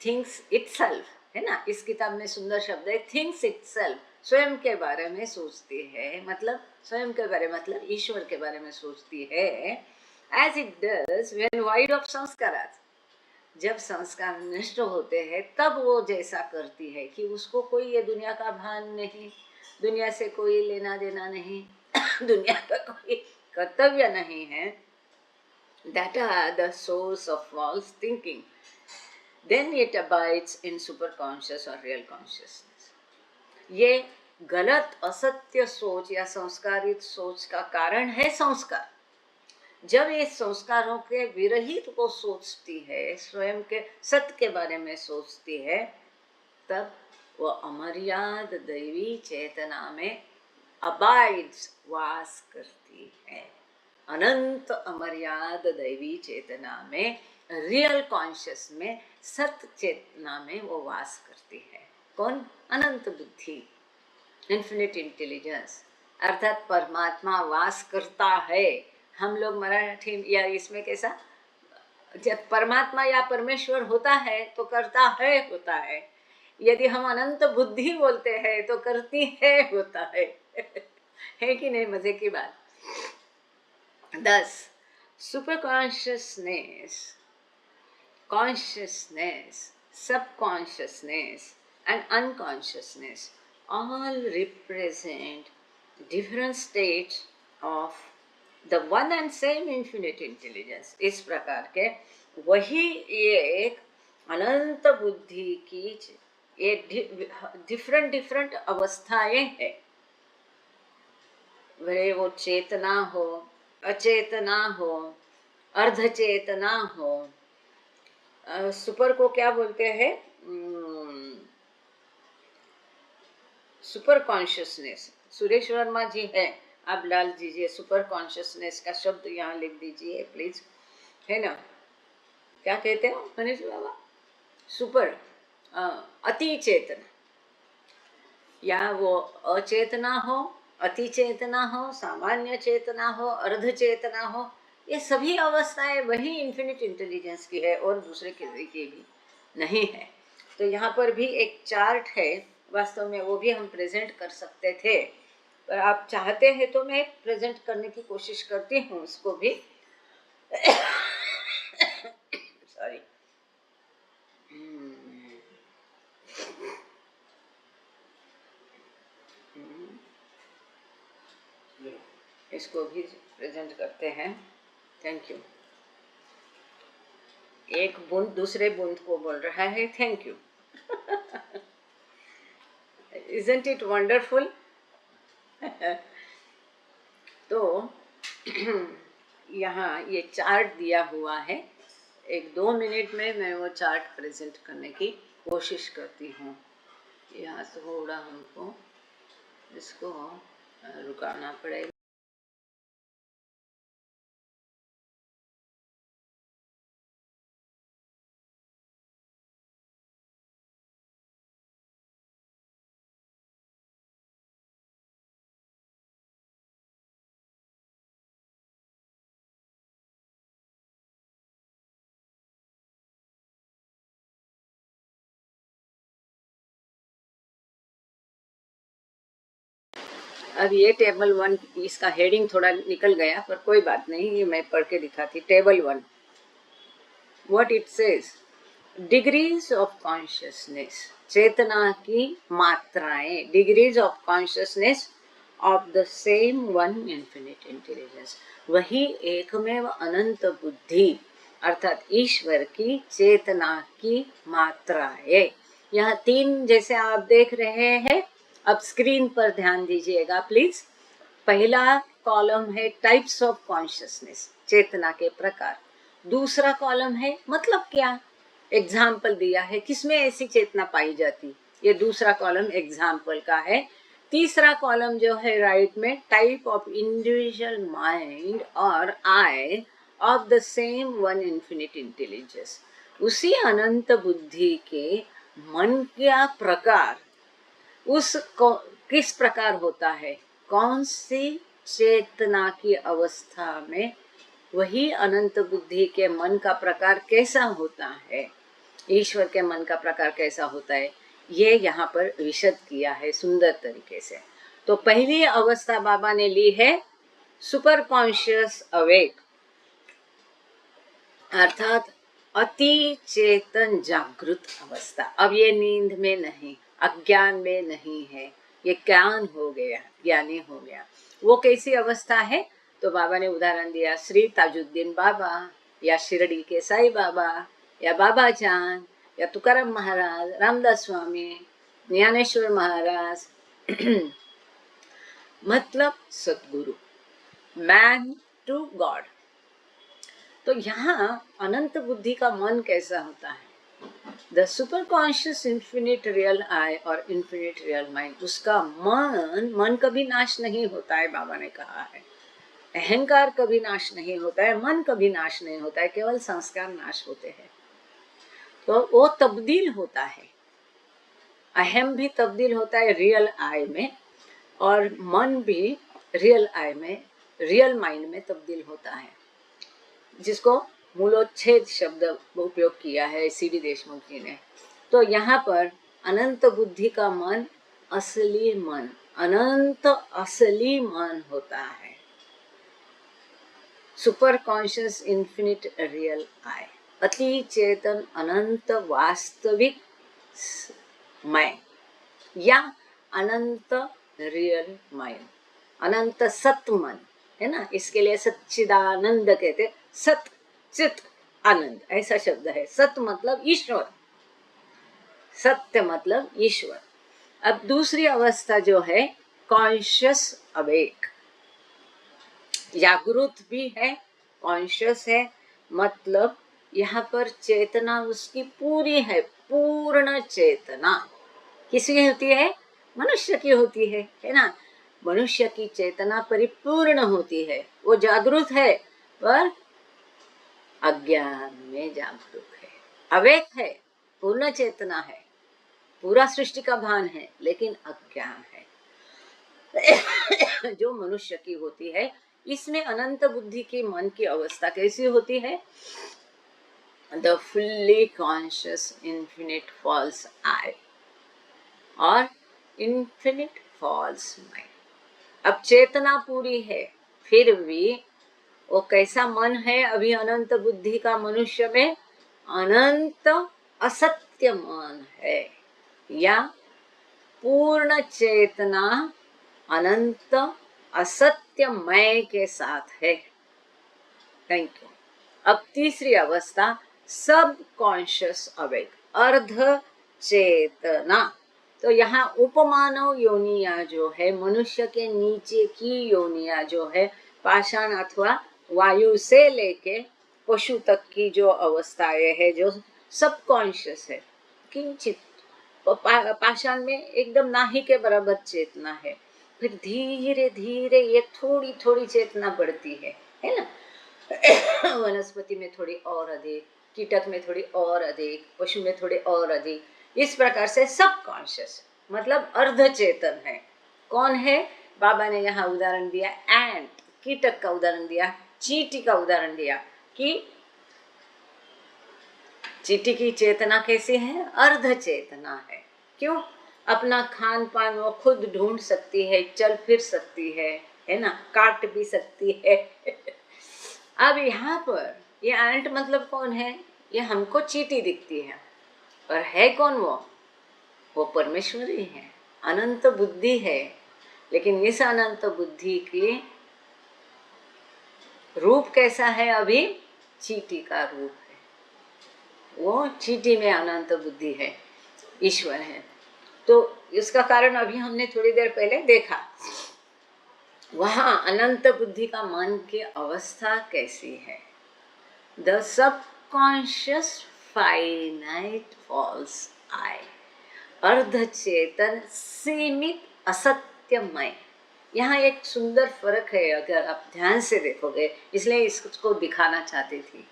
थिंग्स इटसेल्फ है ना, इस किताब में सुंदर शब्द है थिंग्स इटसेल्फ, स्वयं के बारे में सोचती है, मतलब स्वयं के बारे मतलब ईश्वर के बारे में सोचती है। As it does when void of संस्कारात, जब संस्कार नष्ट होते हैं तब वो जैसा करती है कि उसको कोई ये दुनिया का भान नहीं, दुनिया से कोई लेना देना नहीं, दुनिया का कोई कर्तव्य नहीं है। That are the source of false thinking, then it abides in superconscious or real consciousness. ये गलत असत्य सोच या संस्कारित सोच का कारण है संस्कार। जब ये संस्कारों के विरहित को सोचती है, स्वयं के सत्य के बारे में सोचती है, तब वो अमर्याद दैवी चेतना में अबाइड्स, वास करती है। अनंत अमर्याद दैवी चेतना में, रियल कॉन्शियस में, सत्य चेतना में वो वास करती है। कौन? अनंत बुद्धि, इन्फिनिट इंटेलिजेंस, अर्थात परमात्मा वास करता है। हम लोग मराठी या इसमें कैसा, जब परमात्मा या परमेश्वर होता है तो करता है होता है, यदि हम अनंत बुद्धि बोलते हैं तो करती है होता है। है कि नहीं? मजे की बात। 10 super consciousness, consciousness, subconsciousness and unconsciousness all represent different states of the one and same infinite intelligence। इस प्रकार के वही एक अनंत बुद्धि की ये डिफरेंट अवस्थाएं हैं। भले वो चेतना हो, अचेतना हो, अर्धचेतना हो, सुपर को क्या बोलते हैं? Super consciousness. सुरेश वर्मा जी है, आप डाल दीजिए सुपर कॉन्शियसनेस का शब्द यहाँ लिख दीजिए प्लीज, है ना? क्या कहते हो मनीष बाबा? सुपर अति चेतना, या वो अचेतना हो, अति चेतना हो, सामान्य चेतना हो, अर्ध चेतना हो, ये सभी अवस्थाएं वही इन्फिनिट इंटेलिजेंस की है और दूसरे किसी की भी नहीं है। तो यहाँ पर भी एक चार्ट है, वास्तव में वो भी हम प्रेजेंट कर सकते थे, पर आप चाहते हैं तो मैं प्रेजेंट करने की कोशिश करती हूँ उसको भी। सॉरी। इसको भी प्रेजेंट करते हैं। Thank you. एक बूंद दूसरे बूंद को बोल रहा है thank you. Isn't it wonderful? तो यहाँ ये चार्ट दिया हुआ है, 1-2 मिनट में मैं वो चार्ट प्रेजेंट करने की कोशिश करती हूँ। यहाँ थोड़ा हमको इसको रुकाना पड़ेगा। अब ये टेबल 1, इसका हेडिंग थोड़ा निकल गया, पर कोई बात नहीं, ये मैं पढ़ के दिखाती। Table 1, what it says, degrees of consciousness, चेतना की मात्राएं, degrees of consciousness of the same one infinite intelligence, वही एकमेव अनंत बुद्धि अर्थात ईश्वर की चेतना की मात्राएं। यहाँ 3 जैसे आप देख रहे हैं, अब स्क्रीन पर ध्यान दीजिएगा प्लीज। पहला कॉलम है टाइप्स ऑफ कॉन्शियसनेस, चेतना के प्रकार। दूसरा कॉलम है मतलब क्या, एग्जाम्पल दिया है किसमें ऐसी चेतना पाई जाती, ये दूसरा कॉलम एग्जाम्पल का है। तीसरा कॉलम जो है राइट में, टाइप ऑफ इंडिविजुअल माइंड और I of the same one infinite intelligence, उसी अनंत बुद्धि के मन का प्रकार, उस किस प्रकार होता है, कौन सी चेतना की अवस्था में वही अनंत बुद्धि के मन का प्रकार कैसा होता है, ईश्वर के मन का प्रकार कैसा होता है, ये यहाँ पर विशद किया है सुंदर तरीके से। तो पहली अवस्था बाबा ने ली है सुपर कॉन्शियस अवेक, अर्थात अति चेतन जागृत अवस्था। अब ये नींद में नहीं, अज्ञान में नहीं है, ये ज्ञान हो गया, ज्ञानी हो गया। वो कैसी अवस्था है, तो बाबा ने उदाहरण दिया, श्री ताजुद्दीन बाबा या शिरडी के साई बाबा या बाबा चांद या तुकाराम महाराज, रामदास स्वामी, ज्ञानेश्वर महाराज मतलब सदगुरु, मैन टू गॉड। तो यहाँ अनंत बुद्धि का मन कैसा होता है, the super conscious infinite real आई और इन्फिनिट रियल माइंड, उसका मन कभी नाश नहीं होता है, बाबा ने कहा है। अहंकार कभी नाश नहीं होता है, मन कभी नाश नहीं होता है, केवल संस्कार नाश होते हैं। तो वो तब्दील होता है, अहम भी तब्दील होता है रियल आई में, और मन भी रियल आई में, रियल माइंड में तब्दील होता है, जिसको मूलोच्छेद शब्द उपयोग किया है सीडी देशमुख जी ने। तो यहाँ पर अनंत बुद्धि का मन असली मन, अनंत असली मन होता है, सुपर कॉन्शियस इन्फिनिट रियल आई, अति चेतन अनंत वास्तविक मैं या अनंत रियल माइंड, अनंत सत मन है ना, इसके लिए सच्चिदानंद कहते, सत चित आनंद ऐसा शब्द है। सत मतलब ईश्वर, सत्य मतलब ईश्वर। अब दूसरी अवस्था जो है कॉन्शियस अवेक, जागृत भी है, कॉन्शियस है, मतलब यहाँ पर चेतना उसकी पूरी है, पूर्ण चेतना। किसकी होती है, मनुष्य की होती है ना, मनुष्य की चेतना परिपूर्ण होती है, वो जागृत है पर अज्ञान में जागरूक है, अवेक है, पूर्ण चेतना है, पूरा सृष्टि का भान है, लेकिन अज्ञान है जो मनुष्य की होती है। इसमें अनंत बुद्धि की मन की अवस्था कैसी होती है, the fully conscious infinite false I और इन्फिनिट फॉल्स माइंड। अब चेतना पूरी है, फिर भी वो कैसा मन है अभी अनंत बुद्धि का मनुष्य में, अनंत असत्य मन है, या पूर्ण चेतना अनंत असत्य मय के साथ है। Thank you. अब तीसरी अवस्था सब कॉन्शियस अवेक, अर्ध चेतना। तो यहाँ उपमानव योनिया जो है, मनुष्य के नीचे की योनिया जो है, पाषाण अथवा वायु से लेके पशु तक की जो अवस्थाएं है, जो सब कॉन्शियस है, किंचित पाषाण में एकदम नाही के बराबर चेतना है, फिर धीरे धीरे ये थोड़ी थोड़ी चेतना बढ़ती है ना वनस्पति में थोड़ी और अधिक, कीटक में थोड़ी और अधिक, पशु में थोड़ी और अधिक, इस प्रकार से सब कॉन्शियस मतलब अर्ध चेतन है। कौन है, बाबा ने यहाँ उदाहरण दिया एंट, कीटक का उदाहरण दिया, चींटी का उदाहरण दिया कि चींटी की चेतना कैसी है, अर्ध चेतना है। क्यों, अपना खान पान वो खुद ढूंढ सकती है, चल फिर सकती है ना, काट भी सकती है अब यहाँ पर ये एंट मतलब कौन है, ये हमको चींटी दिखती है, और है कौन वो परमेश्वर ही है, अनंत बुद्धि है। लेकिन इस अनंत बुद्धि की रूप कैसा है, अभी चींटी का रूप है, वो चींटी में अनंत बुद्धि है, ईश्वर है। तो इसका कारण अभी हमने थोड़ी देर पहले देखा। वहां अनंत बुद्धि का मन की अवस्था कैसी है? द सबकॉन्शियस फाइनाइट फॉल्स आई, अर्धचेतन सीमित असत्यमय। यहाँ एक सुंदर फर्क है, अगर आप ध्यान से देखोगे, इसलिए इसको दिखाना चाहती थी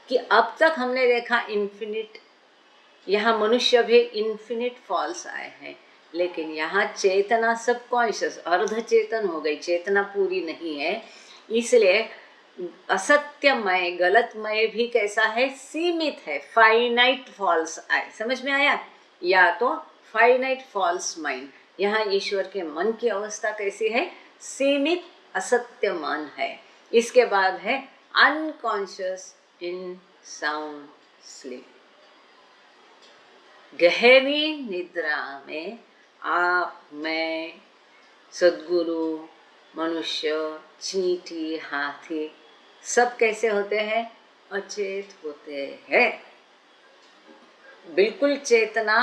कि अब तक हमने देखा इन्फिनिट, यहाँ मनुष्य भी इन्फिनिट फॉल्स आए हैं, लेकिन यहाँ चेतना सबकॉन्शियस अर्धचेतन हो गई, चेतना पूरी नहीं है, इसलिए असत्यमय गलतमय भी कैसा है? सीमित है, फाइनाइट फॉल्स आए। समझ में आया? या तो फाइनाइट फॉल्स माइंड, यहाँ ईश्वर के मन की अवस्था कैसी है? सीमित असत्यमान है। इसके बाद है अनकॉन्शियस इन साउंड स्लीप, गहरी निद्रा में आप, मैं, सद्गुरु, मनुष्य, चींटी, हाथी सब कैसे होते हैं? अचेत होते हैं, बिल्कुल चेतना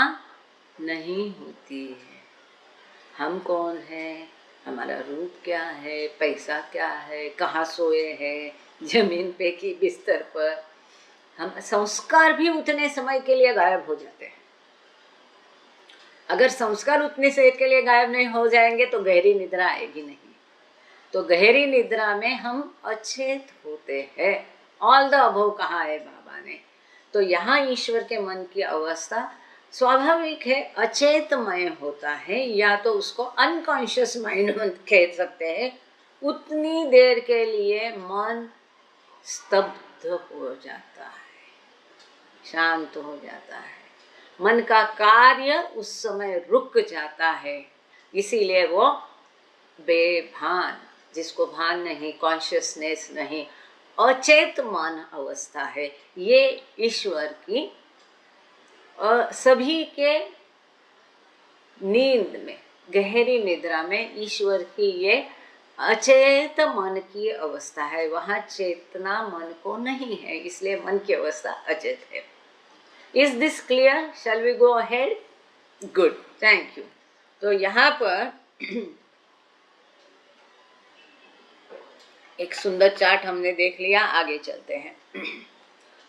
नहीं होती है। हम कौन है, हमारा रूप क्या है, पैसा क्या है, कहाँ सोए हैं, जमीन पे कि बिस्तर पर, हम संस्कार भी उतने समय के लिए गायब हो जाते हैं। अगर संस्कार उतने से के लिए गायब नहीं हो जाएंगे तो गहरी निद्रा आएगी नहीं। तो गहरी निद्रा में हम अचेत होते हैं। ऑल द अबव कहा है बाबा ने। तो यहाँ ईश्वर के मन की अवस्था स्वाभाविक है, अचेतमय होता है, या तो उसको अनकॉन्शियस माइंड कह सकते हैं। उतनी देर के लिए मन स्तब्ध हो जाता है, शांत हो जाता है, मन का कार्य उस समय रुक जाता है, इसीलिए वो बेभान, जिसको भान नहीं, कॉन्शियसनेस नहीं, अचेत मन अवस्था है। ये ईश्वर की सभी के नींद में, गहरी निद्रा में ईश्वर की ये अचेत मन की अवस्था है। वहाँ चेतना मन को नहीं है, इसलिए मन की अवस्था अचेत है। Is this clear? Shall we go ahead? Good, thank you. तो यहाँ पर एक सुंदर चार्ट हमने देख लिया, आगे चलते हैं।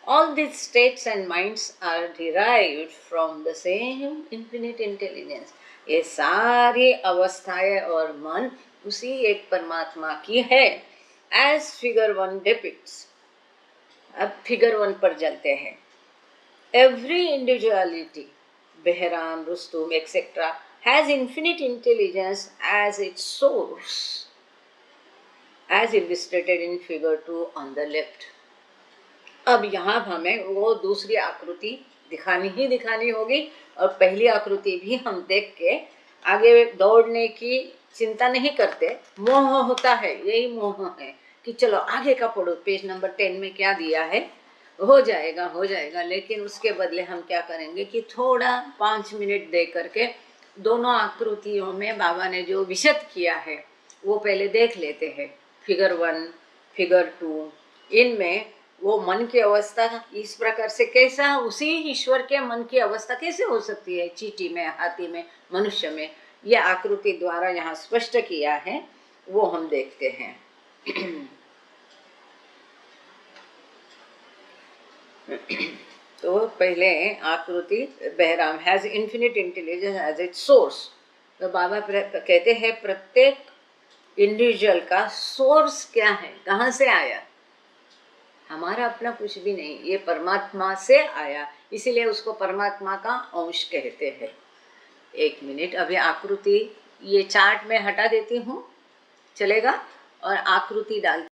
All these states and minds are derived from the same infinite intelligence. ये सारी अवस्थाएं और मन उसी एक परमात्मा की है। As figure 1 depicts. अब फिगर 1 पर चलते हैं। Every individuality, Behram, Rustum, etc., has infinite intelligence as its source, as illustrated in figure 2 on the left. अब यहाँ हमें वो दूसरी आकृति दिखानी होगी, और पहली आकृति भी हम देख के आगे दौड़ने की चिंता नहीं करते। मोह होता है, यही मोह है कि चलो आगे का पढ़ो, पेज नंबर 10 में क्या दिया है, हो जाएगा, लेकिन उसके बदले हम क्या करेंगे कि थोड़ा 5 मिनट दे करके दोनों आकृतियों में बाबा ने जो विशद किया है वो पहले देख लेते हैं। फिगर 1, फिगर 2, इनमें वो मन की अवस्था इस प्रकार से कैसा, उसी ईश्वर के मन की अवस्था कैसे हो सकती है चींटी में, हाथी में, मनुष्य में, यह आकृति द्वारा यहाँ स्पष्ट किया है, वो हम देखते हैं। तो पहले आकृति, बहराम has infinite intelligence as it source. तो बाबा कहते हैं प्रत्येक इंडिविजुअल का सोर्स क्या है, कहाँ से आया? हमारा अपना कुछ भी नहीं, ये परमात्मा से आया, इसीलिए उसको परमात्मा का अंश कहते हैं। एक मिनट, अभी आकृति ये चार्ट में हटा देती हूँ, चलेगा, और आकृति डाल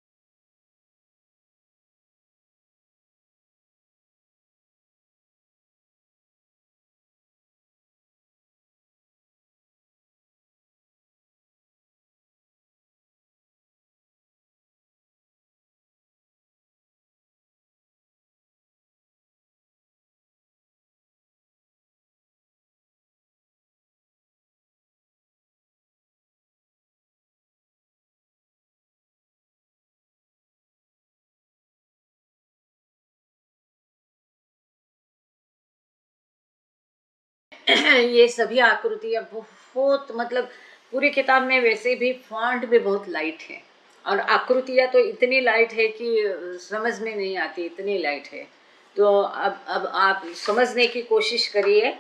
ये सभी आकृतियाँ बहुत, मतलब पूरी किताब में वैसे भी फॉन्ट भी बहुत लाइट है, और आकृतियाँ तो इतनी लाइट है कि समझ में नहीं आती, इतनी लाइट है। तो अब आप समझने की कोशिश करिए,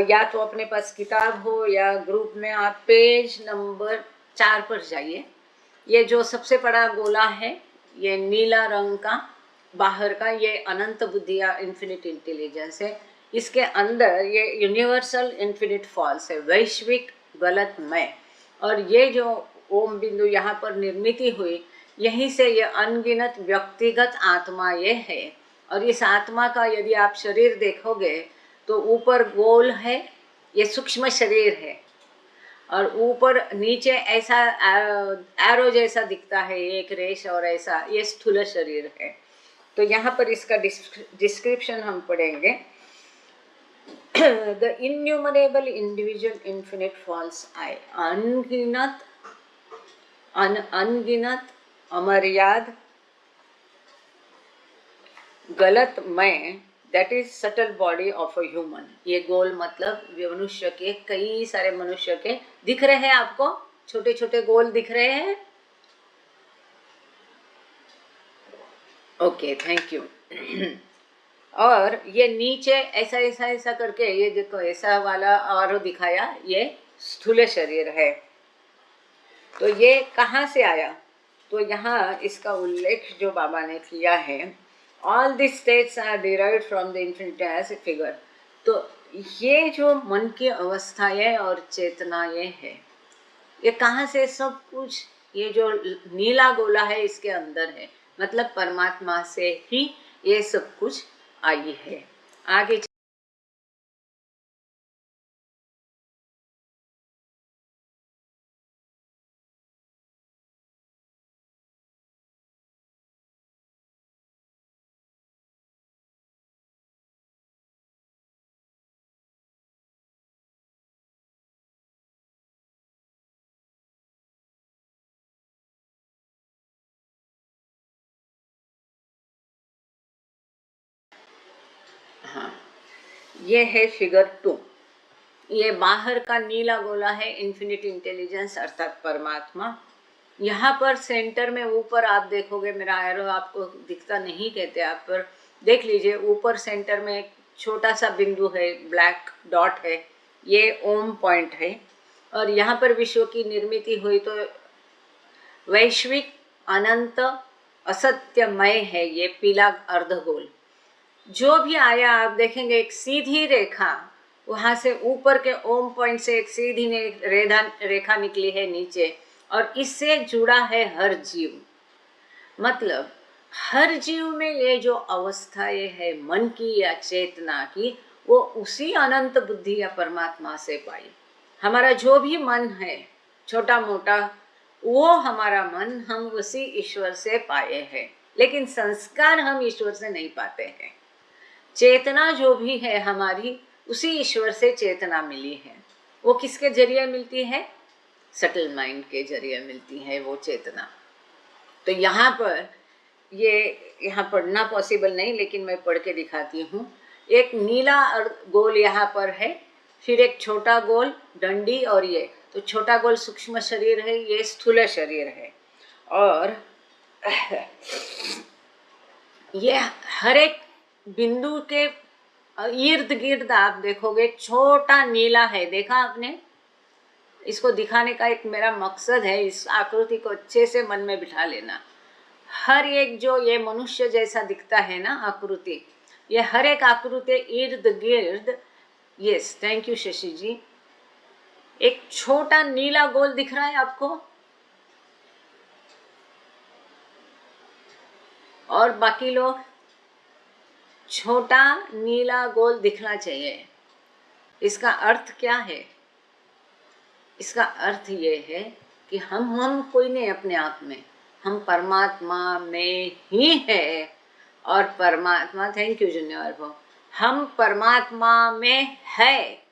या तो अपने पास किताब हो या ग्रुप में आप पेज नंबर 4 पर जाइए। ये जो सबसे बड़ा गोला है, ये नीला रंग का बाहर का, ये अनंत बुद्धि या इन्फिनिट इंटेलिजेंस है। इसके अंदर ये यूनिवर्सल इन्फिनिट फॉल्स है, वैश्विक गलत मैं। और ये जो ओम बिंदु यहाँ पर निर्मित हुई, यहीं से ये अनगिनत व्यक्तिगत आत्मा ये है। और इस आत्मा का यदि आप शरीर देखोगे तो ऊपर गोल है, ये सूक्ष्म शरीर है, और ऊपर नीचे ऐसा एरो जैसा दिखता है एक रेश, और ऐसा ये स्थूल शरीर है। तो यहाँ पर इसका डिस्क्रिप्शन हम पढ़ेंगे। The innumerable individual infinite false I, अनगिनत अमर्याद गलत मैं, that is subtle body of a human. ये गोल मतलब मनुष्य के, कई सारे मनुष्य के दिख रहे हैं आपको, छोटे छोटे गोल दिख रहे हैं। Okay, thank you. और ये नीचे ऐसा ऐसा ऐसा करके, ये देखो ऐसा वाला और दिखाया, ये स्थूल शरीर है। तो ये कहाँ से आया? तो यहाँ इसका उल्लेख जो बाबा ने किया है, all this states are derived from the infinity as a figure. तो ये जो मन की अवस्थाएं और चेतनाएं है, ये कहाँ से सब कुछ, ये जो नीला गोला है इसके अंदर है, मतलब परमात्मा से ही ये सब कुछ आई है। आगे हाँ, ये है फिगर 2। ये बाहर का नीला गोला है इन्फिनिट इंटेलिजेंस अर्थात परमात्मा। यहाँ पर सेंटर में ऊपर आप देखोगे, मेरा एरो आपको दिखता नहीं कहते आप, पर देख लीजिए ऊपर सेंटर में एक छोटा सा बिंदु है, ब्लैक डॉट है, ये ओम पॉइंट है। और यहाँ पर विश्व की निर्मिति हुई तो वैश्विक अनंत असत्यमय है, ये पीला अर्धगोल। जो भी आया आप देखेंगे एक सीधी रेखा, वहाँ से ऊपर के ओम पॉइंट से एक सीधी रेखा निकली है नीचे, और इससे जुड़ा है हर जीव। मतलब हर जीव में ये जो अवस्थाएं है मन की या चेतना की, वो उसी अनंत बुद्धि या परमात्मा से पाई। हमारा जो भी मन है छोटा मोटा, वो हमारा मन हम उसी ईश्वर से पाए हैं, लेकिन संस्कार हम ईश्वर से नहीं पाते हैं। चेतना जो भी है हमारी, उसी ईश्वर से चेतना मिली है। वो किसके जरिए मिलती है? सटल माइंड के जरिए मिलती है वो चेतना। तो यहाँ पर ये यहाँ पढ़ना पॉसिबल नहीं, लेकिन मैं पढ़ के दिखाती हूँ। एक नीला गोल यहाँ पर है, फिर एक छोटा गोल डंडी, और ये तो छोटा गोल सूक्ष्म शरीर है, ये स्थूल शरीर है। और ये हर एक बिंदु के इर्द गिर्द आप देखोगे छोटा नीला है। देखा आपने? इसको दिखाने का एक मेरा मकसद है, इस आकृति को अच्छे से मन में बिठा लेना। हर एक जो ये मनुष्य जैसा दिखता है ना आकृति, ये हर एक आकृति इर्द गिर्द, यस थैंक यू शशि जी, एक छोटा नीला गोल दिख रहा है आपको, और बाकी लोग छोटा नीला गोल दिखना चाहिए। इसका अर्थ क्या है? इसका अर्थ ये है कि हम कोई नहीं अपने आप में, हम परमात्मा में ही है। और परमात्मा, थैंक यू जूनियर भाव, हम परमात्मा में है।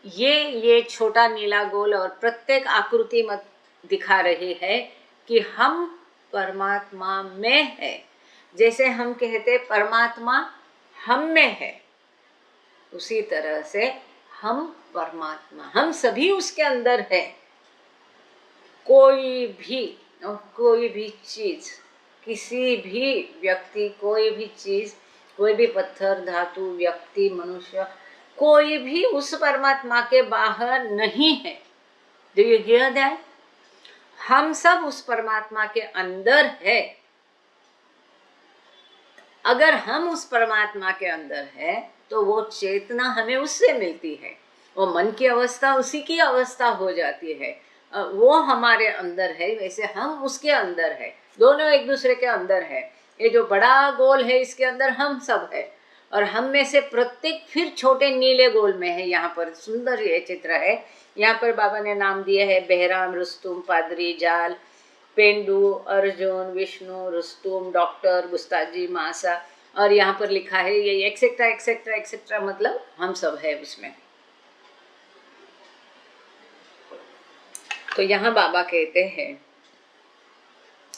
ये छोटा नीला गोल और प्रत्येक आकृति मत दिखा रही है कि हम परमात्मा में है। जैसे हम कहते परमात्मा हम में है, उसी तरह से हम परमात्मा, हम सभी उसके अंदर है। कोई भी चीज, किसी भी व्यक्ति, कोई भी चीज, कोई भी पत्थर, धातु, व्यक्ति, मनुष्य, कोई भी उस परमात्मा के बाहर नहीं है। Do you here that? हम सब उस परमात्मा के अंदर है। अगर हम उस परमात्मा के अंदर है तो वो चेतना हमें उससे मिलती है, वो मन की अवस्था उसी की अवस्था हो जाती है। वो हमारे अंदर है, वैसे हम उसके अंदर है, दोनों एक दूसरे के अंदर है। ये जो बड़ा गोल है इसके अंदर हम सब है, और हम में से प्रत्येक फिर छोटे नीले गोल में है। यहाँ पर सुंदर ये चित्र है, यहाँ पर बाबा ने नाम दिया है बेहराम, रुस्तुम, पादरी, जाल, पेंडू, अर्जुन, विष्णु, रुस्तुम, डॉक्टर, गुस्ताजी, मासा, और यहाँ पर लिखा है ये एक्सेट्रा एक्सेट्रा एक्सेट्रा, मतलब हम सब है उसमें। तो यहाँ बाबा कहते हैं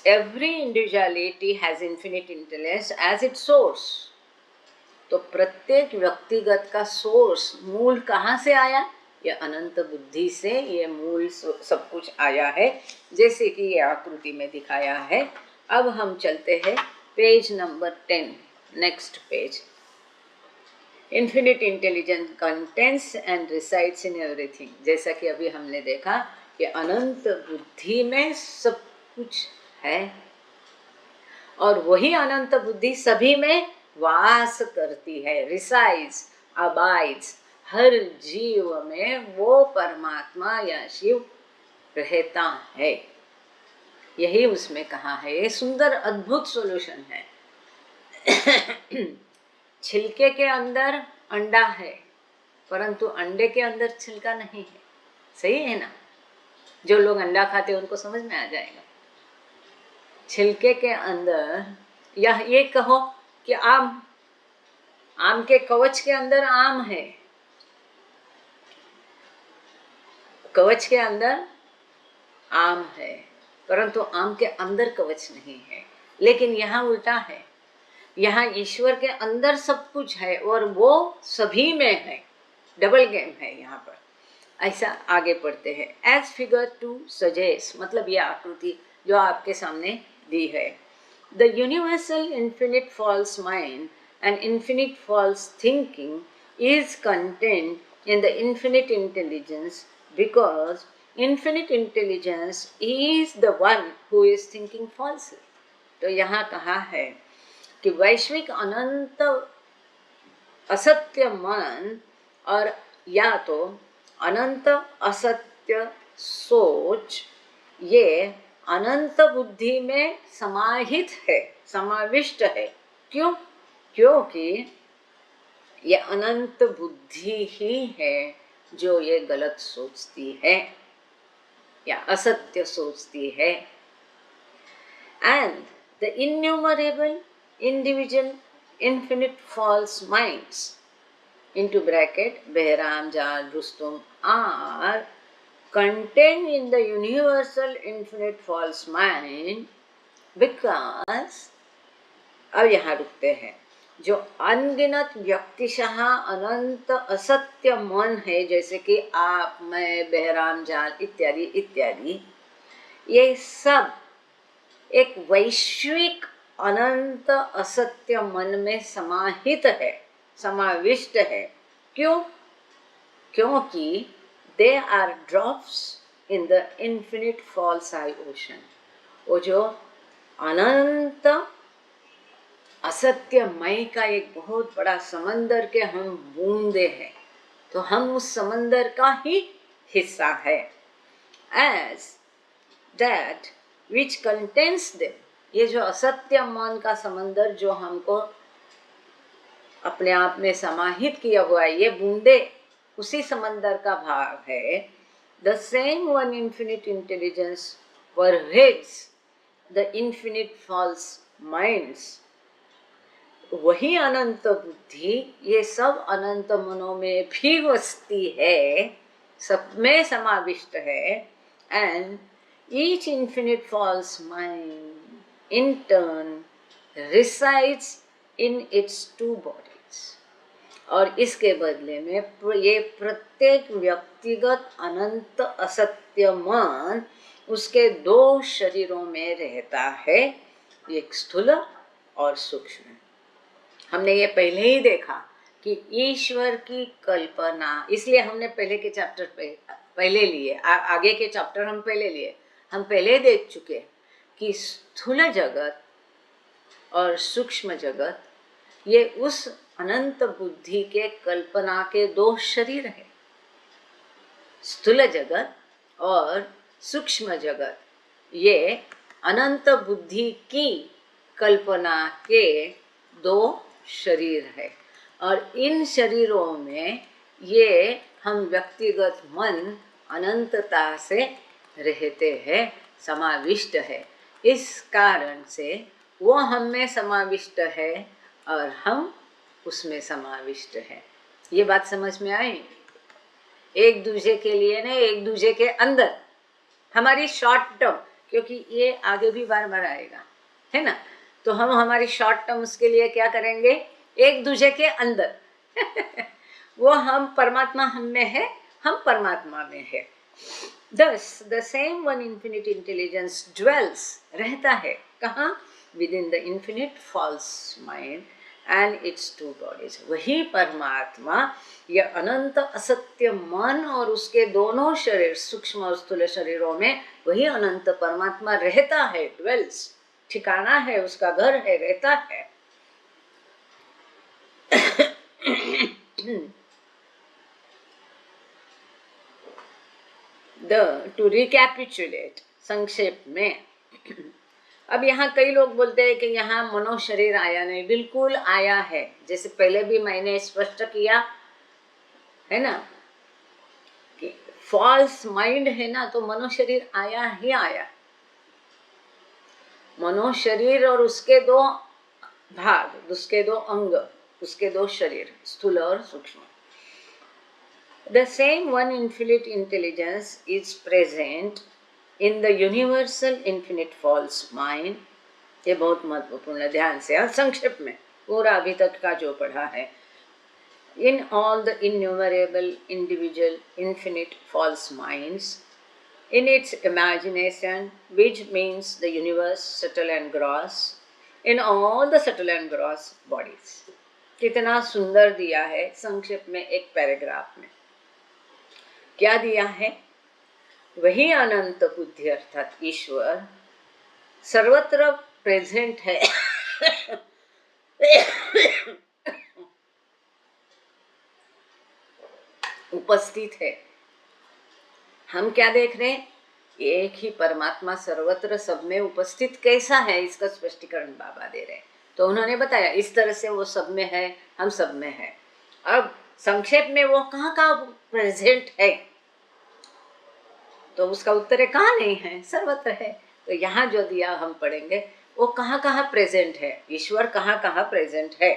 every individuality has infinite intelligence as it source. तो प्रत्येक व्यक्तिगत का सोर्स, मूल कहाँ से आया? ये अनंत बुद्धि से ये मूल सब कुछ आया है, जैसे कि ये आकृति में दिखाया है। अब हम चलते हैं page number 10, next page. Infinite intelligence contents and resides in everything. जैसा कि अभी हमने देखा कि अनंत बुद्धि में सब कुछ है, और वही अनंत बुद्धि सभी में वास करती है, रिसाइड्स, अबाइड्स। हर जीव में वो परमात्मा या शिव रहता है, यही उसमें कहा है। ये सुंदर अद्भुत सॉल्यूशन है। छिलके के अंदर अंडा है, परंतु अंडे के अंदर छिलका नहीं है। सही है ना? जो लोग अंडा खाते हैं उनको समझ में आ जाएगा। छिलके के अंदर, या ये कहो कि आम के कवच के अंदर आम है, कवच के अंदर आम है, परंतु आम के अंदर कवच नहीं है। लेकिन यहाँ उल्टा है, यहाँ ईश्वर के अंदर सब कुछ है और वो सभी में है। डबल गेम है यहाँ पर। ऐसा आगे पढ़ते हैं। एज फिगर 2 सजेस्ट, मतलब ये आकृति जो आपके सामने दी है। The universal infinite false mind and infinite false thinking is content in the infinite intelligence, because infinite intelligence is the one who is thinking falsely. तो यहाँ कहा है कि वैश्विक अनंत असत्य मन, और या तो अनंत असत्य सोच, ये अनंत बुद्धि में समाहित है, समाविष्ट है। क्यों? क्योंकि ये अनंत बुद्धि ही है जो ये गलत सोचती है या असत्य सोचती है। And the innumerable individual infinite false minds into bracket Behram, Jal, Rustum are contained in the universal infinite false mind because, अब यहाँ रुकते हैं, जो अनगिनत व्यक्तिशः अनंत असत्य मन है, जैसे कि आप, मैं, बहराम, जाल इत्यादि इत्यादि, ये सब एक वैश्विक अनंत असत्य मन में समाहित है, समाविष्ट है। क्यों? क्योंकि they are drops in the infinite false I ocean. वो जो अनंत असत्यमय का एक बहुत बड़ा समंदर के हम बूंदे हैं, तो हम उस समंदर का ही हिस्सा है। As that which contains them, ये जो असत्य मन का समंदर जो हमको अपने आप में समाहित किया हुआ है, ये बूंदे उसी समंदर का भाग है। The same one infinite intelligence pervades the infinite false minds. वही अनंत बुद्धि ये सब अनंत मनों में भी बसती है, सब में समाविष्ट है। And each infinite false mind in turn resides in its two bodies. और इसके बदले में ये प्रत्येक व्यक्तिगत अनंत असत्य मन उसके दो शरीरों में रहता है, एक स्थूल और सूक्ष्म। हमने ये पहले ही देखा कि ईश्वर की कल्पना, इसलिए हमने पहले के चैप्टर पे पहले लिए, आगे के चैप्टर हम पहले लिए, हम पहले देख चुके कि स्थूल जगत और सूक्ष्म जगत ये उस अनंत बुद्धि के कल्पना के दो शरीर हैं। स्थूल जगत और सूक्ष्म जगत ये अनंत बुद्धि की कल्पना के दो शरीर है, और इन शरीरों में ये हम व्यक्तिगत मन अनंतता से रहते हैं, समाविष्ट है। इस कारण से वो हम में समाविष्ट है और हम उसमें समाविष्ट है। ये बात समझ में आई? एक दूसरे के लिए नहीं, एक दूसरे के अंदर। हमारी शॉर्ट टर्म, क्योंकि ये आगे भी बार बार आएगा, है ना, तो हम हमारी शॉर्ट टर्म उसके लिए क्या करेंगे, एक दूसरे के अंदर वो हम परमात्मा हम में है, हम परमात्मा में है। Thus, the same one infinite intelligence dwells, रहता है कहाँ? Within the infinite false mind and its two bodies. वही परमात्मा यह अनंत असत्य मन और उसके दोनों शरीर सूक्ष्म और स्थूल शरीरों में वही अनंत परमात्मा रहता है, dwells, ठिकाना है, उसका घर है, रहता है। To recapitulate, संक्षेप में, अब यहाँ कई लोग बोलते हैं कि यहाँ मनो शरीर आया नहीं, बिल्कुल आया है। जैसे पहले भी मैंने स्पष्ट किया है ना कि फॉल्स माइंड है ना, तो मनो शरीर आया ही आया। मनो शरीर और उसके दो भाग, उसके दो अंग, उसके दो शरीर, स्थूल और सूक्ष्म। The same one infinite intelligence is present in the universal infinite false mind. ये बहुत महत्वपूर्ण, ध्यान से और संक्षेप में पूरा अभी तक का जो पढ़ा है। In all the innumerable individual infinite false minds, in its imagination, which means the universe subtle and gross, in all the subtle and gross bodies. कितना सुंदर दिया है संक्षेप में एक पैराग्राफ में। क्या दिया है? वही अनंत बुद्धि अर्थात ईश्वर सर्वत्र प्रेजेंट है उपस्थित है। हम क्या देख रहे हैं? एक ही परमात्मा सर्वत्र सब में उपस्थित कैसा है, इसका स्पष्टीकरण बाबा दे रहे हैं। तो उन्होंने बताया इस तरह से वो सब में है, हम सब में है। अब संक्षेप में वो कहाँ कहाँ प्रेजेंट है, तो उसका उत्तर है कहाँ नहीं है, सर्वत्र है। तो यहाँ जो दिया हम पढ़ेंगे वो कहाँ कहाँ प्रेजेंट है, ईश्वर कहाँ कहाँ प्रेजेंट है।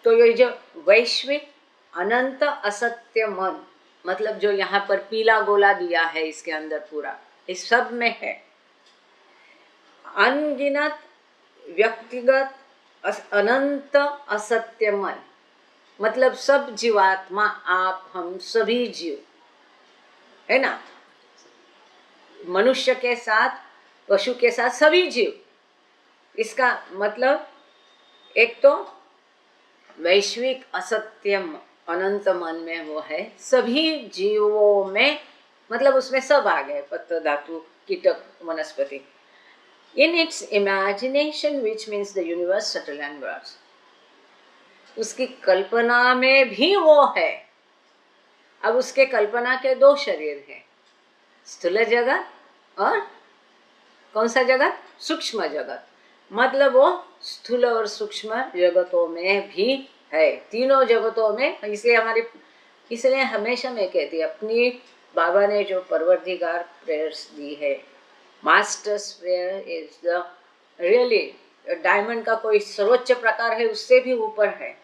तो ये जो वैश्विक अनंत असत्य मन, मतलब जो यहाँ पर पीला गोला दिया है इसके अंदर पूरा, इस सब में है। अनगिनत व्यक्तिगत अनंत असत्य मन, मतलब सब जीवात्मा, आप हम सभी जीव, है ना, मनुष्य के साथ, पशु के साथ सभी जीव। इसका मतलब एक तो वैश्विक असत्यम अनंत मन में वो है, सभी जीवों में, मतलब उसमें सब आ गए, पत्त धातु कीटक वनस्पति। In its imagination which means the universe subtle and gross, उसकी कल्पना में भी वो है। अब उसके कल्पना के दो शरीर हैं, स्थूल जगत और कौन सा जगत? सूक्ष्म जगत। मतलब वो स्थूल और सूक्ष्म जगतों में भी है, तीनों जगतों में। इसलिए हमेशा मैं कहती हूँ, अपनी बाबा ने जो परवरदिगार प्रेयर्स दी है, masters prayer is the really diamond का कोई सर्वोच्च प्रकार है, उससे भी ऊपर है।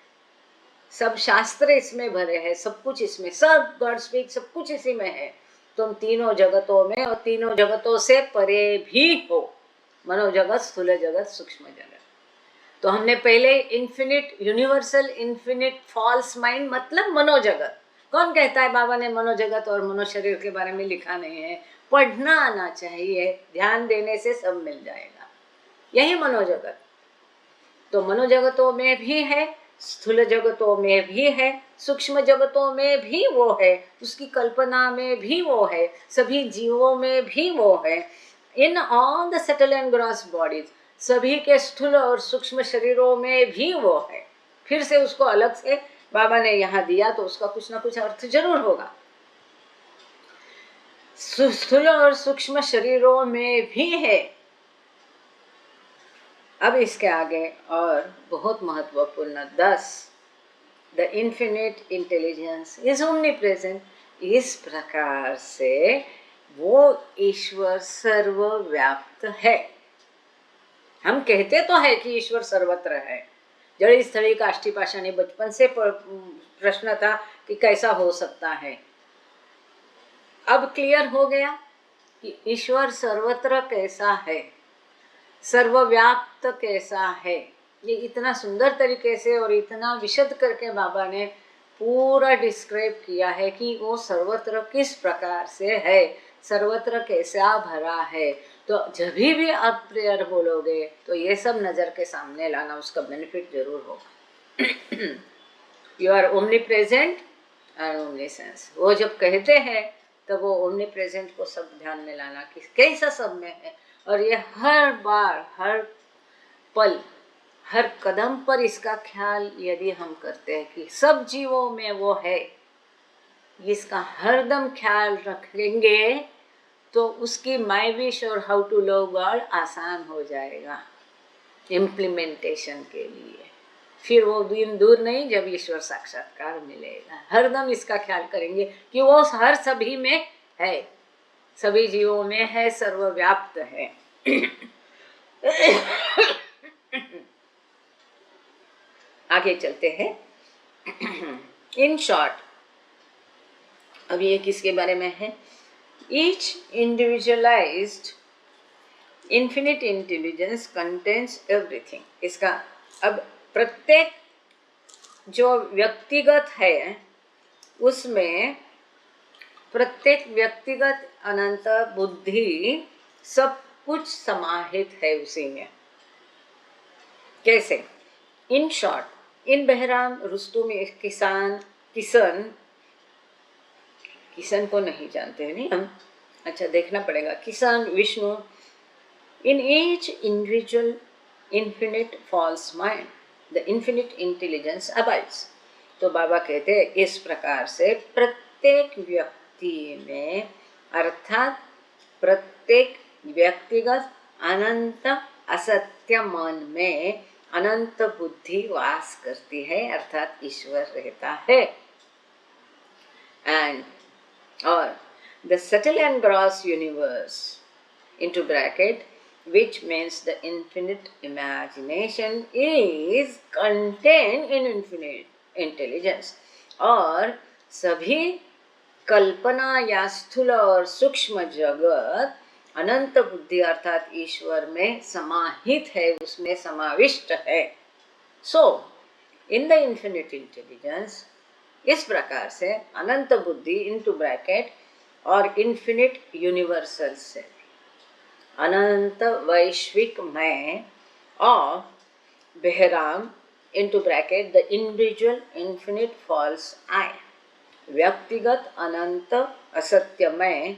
सब शास्त्र इसमें भरे हैं, सब कुछ इसमें, सब गॉड स्पीक, सब कुछ इसी में है। तुम तीनों जगतों में और तीनों जगतों से परे भी हो, मनोजगत, स्थूल जगत, सूक्ष्म जगत। तो हमने पहले infinite universal infinite false mind मतलब मनोजगत। कौन कहता है बाबा ने मनोजगत और मनोशरीर के बारे में लिखा नहीं है? पढ़ना आना चाहिए, ध्यान देने से सब मिल जाएगा। यही मनोजगत। तो मनोजगतों में भी है, स्थूल जगतों में भी है, सूक्ष्म जगतों में भी वो है, उसकी कल्पना में भी वो है, सभी जीवों में भी वो है। In all the subtle and gross bodies, सभी के स्थूल और सूक्ष्म शरीरों में भी वो है। फिर से उसको अलग से बाबा ने यहाँ दिया तो उसका कुछ ना कुछ अर्थ जरूर होगा। स्थूल और सूक्ष्म शरीरों में भी है। अब इसके आगे और बहुत महत्वपूर्ण 10, the infinite intelligence is omnipresent. इस प्रकार से वो ईश्वर सर्वव्याप्त है। हम कहते तो है कि ईश्वर सर्वत्र है। जड़ी स्थली काष्ठी पाषाणी बचपन से प्रश्न था कि कैसा हो सकता है। अब क्लियर हो गया कि ईश्वर सर्वत्र कैसा है, सर्वव्याप्त कैसा है। ये इतना सुंदर तरीके से और इतना विशद करके बाबा ने पूरा डिस्क्राइब किया है कि वो सर्वत्र किस प्रकार से है, सर्वत्र कैसा भरा है। तो जब भी आप प्रेयर बोलोगे तो ये सब नज़र के सामने लाना, उसका बेनिफिट जरूर होगा। You are omnipresent and omniscient. वो जब कहते हैं तब वो ओमनी प्रेजेंट को सब ध्यान में लाना कि कैसा सब में है। और ये हर बार, हर पल, हर कदम पर इसका ख्याल यदि हम करते हैं कि सब जीवों में वो है, इसका हरदम ख्याल रखेंगे तो उसकी माय विश और हाउ टू लव गॉड आसान हो जाएगा इम्प्लीमेंटेशन के लिए। फिर वो दिन दूर नहीं जब ईश्वर साक्षात्कार मिलेगा। हरदम इसका ख्याल करेंगे कि वो हर सभी में है, सभी जीवों में है, सर्वव्याप्त है। आगे चलते हैं। इन शॉर्ट, अब ये किसके बारे में है? Each individualised infinite intelligence contains everything. इसका अब प्रत्येक जो व्यक्तिगत है उसमें प्रत्येक व्यक्तिगत अनंत बुद्धि सब कुछ समाहित है उसी में। कैसे? इन शॉर्ट, इन बहराम रुस्तुम किशन को नहीं जानते हैं नहीं हम, अच्छा देखना पड़ेगा। किसान विष्णु, in each individual infinite false mind the infinite intelligence abides. तो बाबा कहते हैं इस प्रकार से प्रत्येक व्यक्ति में, अर्थात प्रत्येक व्यक्तिगत अनंत असत्य मन में अनंत बुद्धि वास करती है, अर्थात ईश्वर रहता है। एंड और the subtle and gross universe into bracket, which means the infinite imagination is contained in infinite intelligence। और सभी कल्पना या स्थूल और सूक्ष्म जगत अनंत बुद्धि अर्थात ईश्वर में समाहित है, उसमें समाविष्ट है। So in the infinite intelligence, इस प्रकार से अनंत बुद्धि इनटू ब्रैकेट और इन्फिनिट यूनिवर्सल से अनंत वैश्विक मैं और Behram into bracket the individual infinite false I, व्यक्तिगत अनंत असत्य मैं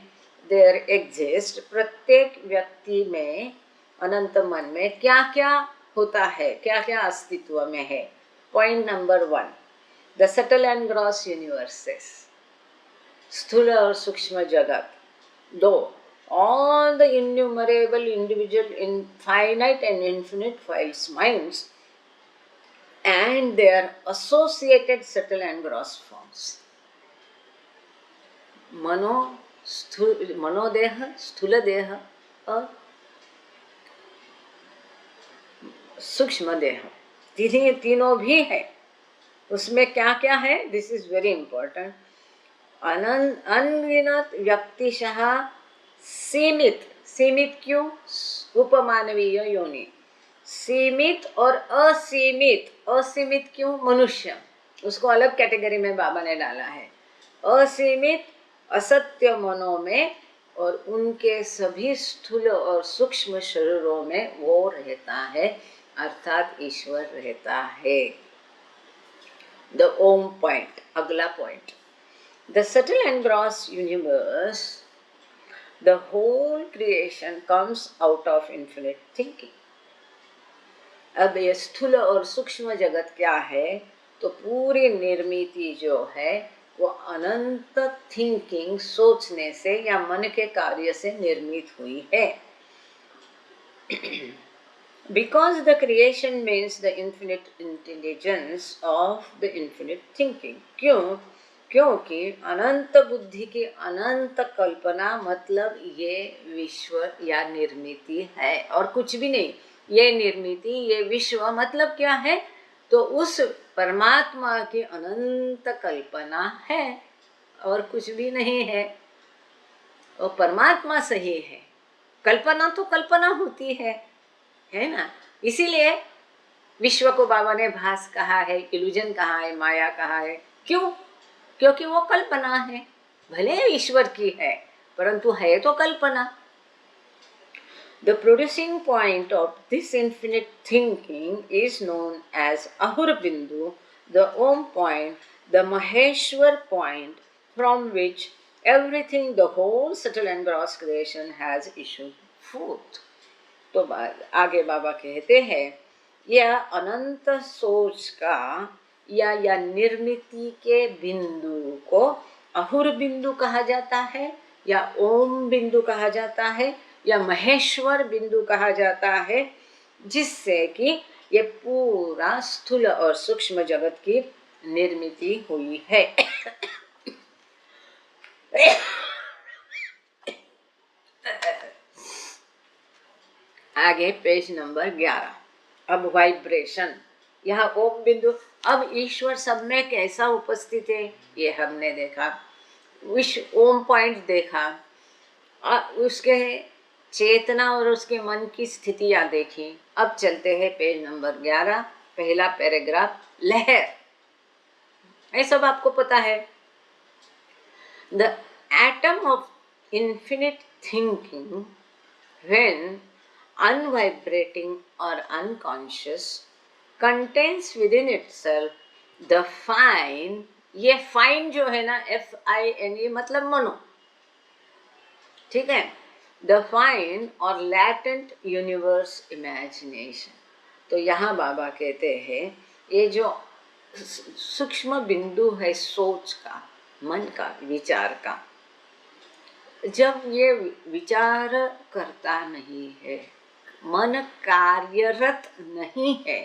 देयर एग्जिस्ट। प्रत्येक व्यक्ति में अनंत मन में क्या क्या होता है, क्या क्या अस्तित्व में है। Point number 1, the subtle and gross universes, स्थूल और सूक्ष्म जगत। 2, all the innumerable individual infinite and infinite false minds and their associated subtle and gross forms। मनोदेह, स्थूल देह और सूक्ष्म देह, तीनों भी है। उसमें क्या क्या है? This is very important. अनगिनत व्यक्तिशः सीमित, सीमित क्यों? उपमानवीय योनि, सीमित और असीमित, असीमित क्यों? मनुष्य, उसको अलग कैटेगरी में बाबा ने डाला है। असीमित असत्य मनों में और उनके सभी स्थूल और सूक्ष्म शरीरों में वो रहता है, अर्थात ईश्वर रहता है। द ओम पॉइंट, अगला point, the subtle and gross universe, the whole creation comes out of infinite thinking. अब ये स्थूल और सूक्ष्म जगत क्या है? तो पूरी निर्मिति जो है वो अनंत थिंकिंग, सोचने से या मन के कार्य से निर्मित हुई है। Because the creation means the infinite intelligence of the infinite thinking. क्यों? क्योंकि अनंत बुद्धि की अनंत कल्पना मतलब ये विश्व या निर्मिति है और कुछ भी नहीं। ये निर्मिति, ये विश्व मतलब क्या है? तो उस परमात्मा की अनंत कल्पना है और कुछ भी नहीं है। और परमात्मा सही है, कल्पना तो कल्पना होती है ना। इसीलिए विश्व को बाबा ने भास कहा है, इल्यूजन कहा है, माया कहा है। क्यों? क्योंकि वो कल्पना है, भले ईश्वर की है परंतु है तो कल्पना। The producing point of this infinite thinking is known as Ahura Bindu, the Om point, the Maheshwar point, from which everything, the whole subtle and gross creation has issued forth. तो आगे बाबा कहते हैं, यह अनंत सोच का या निर्मिति के बिंदु को अहुर बिंदु कहा जाता है, या ओम बिंदु कहा जाता है, या महेश्वर बिंदु कहा जाता है, जिससे कि ये पूरा स्थूल और सूक्ष्म जगत की निर्मिति हुई है। आगे पेज नंबर 11। अब वाइब्रेशन, यहाँ ओम बिंदु। अब ईश्वर सब में कैसा उपस्थित है ये हमने देखा, विश्व ओम पॉइंट देखा, उसके चेतना और उसके मन की स्थितियां देखी। अब चलते हैं पेज नंबर 11, पहला पैराग्राफ, लहर। ये सब आपको पता है। The atom of infinite thinking when unvibrating or unconscious contains within itself the fine, ये फाइन जो है ना, FINE मतलब मनो, ठीक है, the fine और latent universe imagination। तो यहाँ बाबा कहते हैं ये जो सूक्ष्म बिंदु है सोच का, मन का, विचार का, जब ये विचार करता नहीं है, मन कार्यरत नहीं है,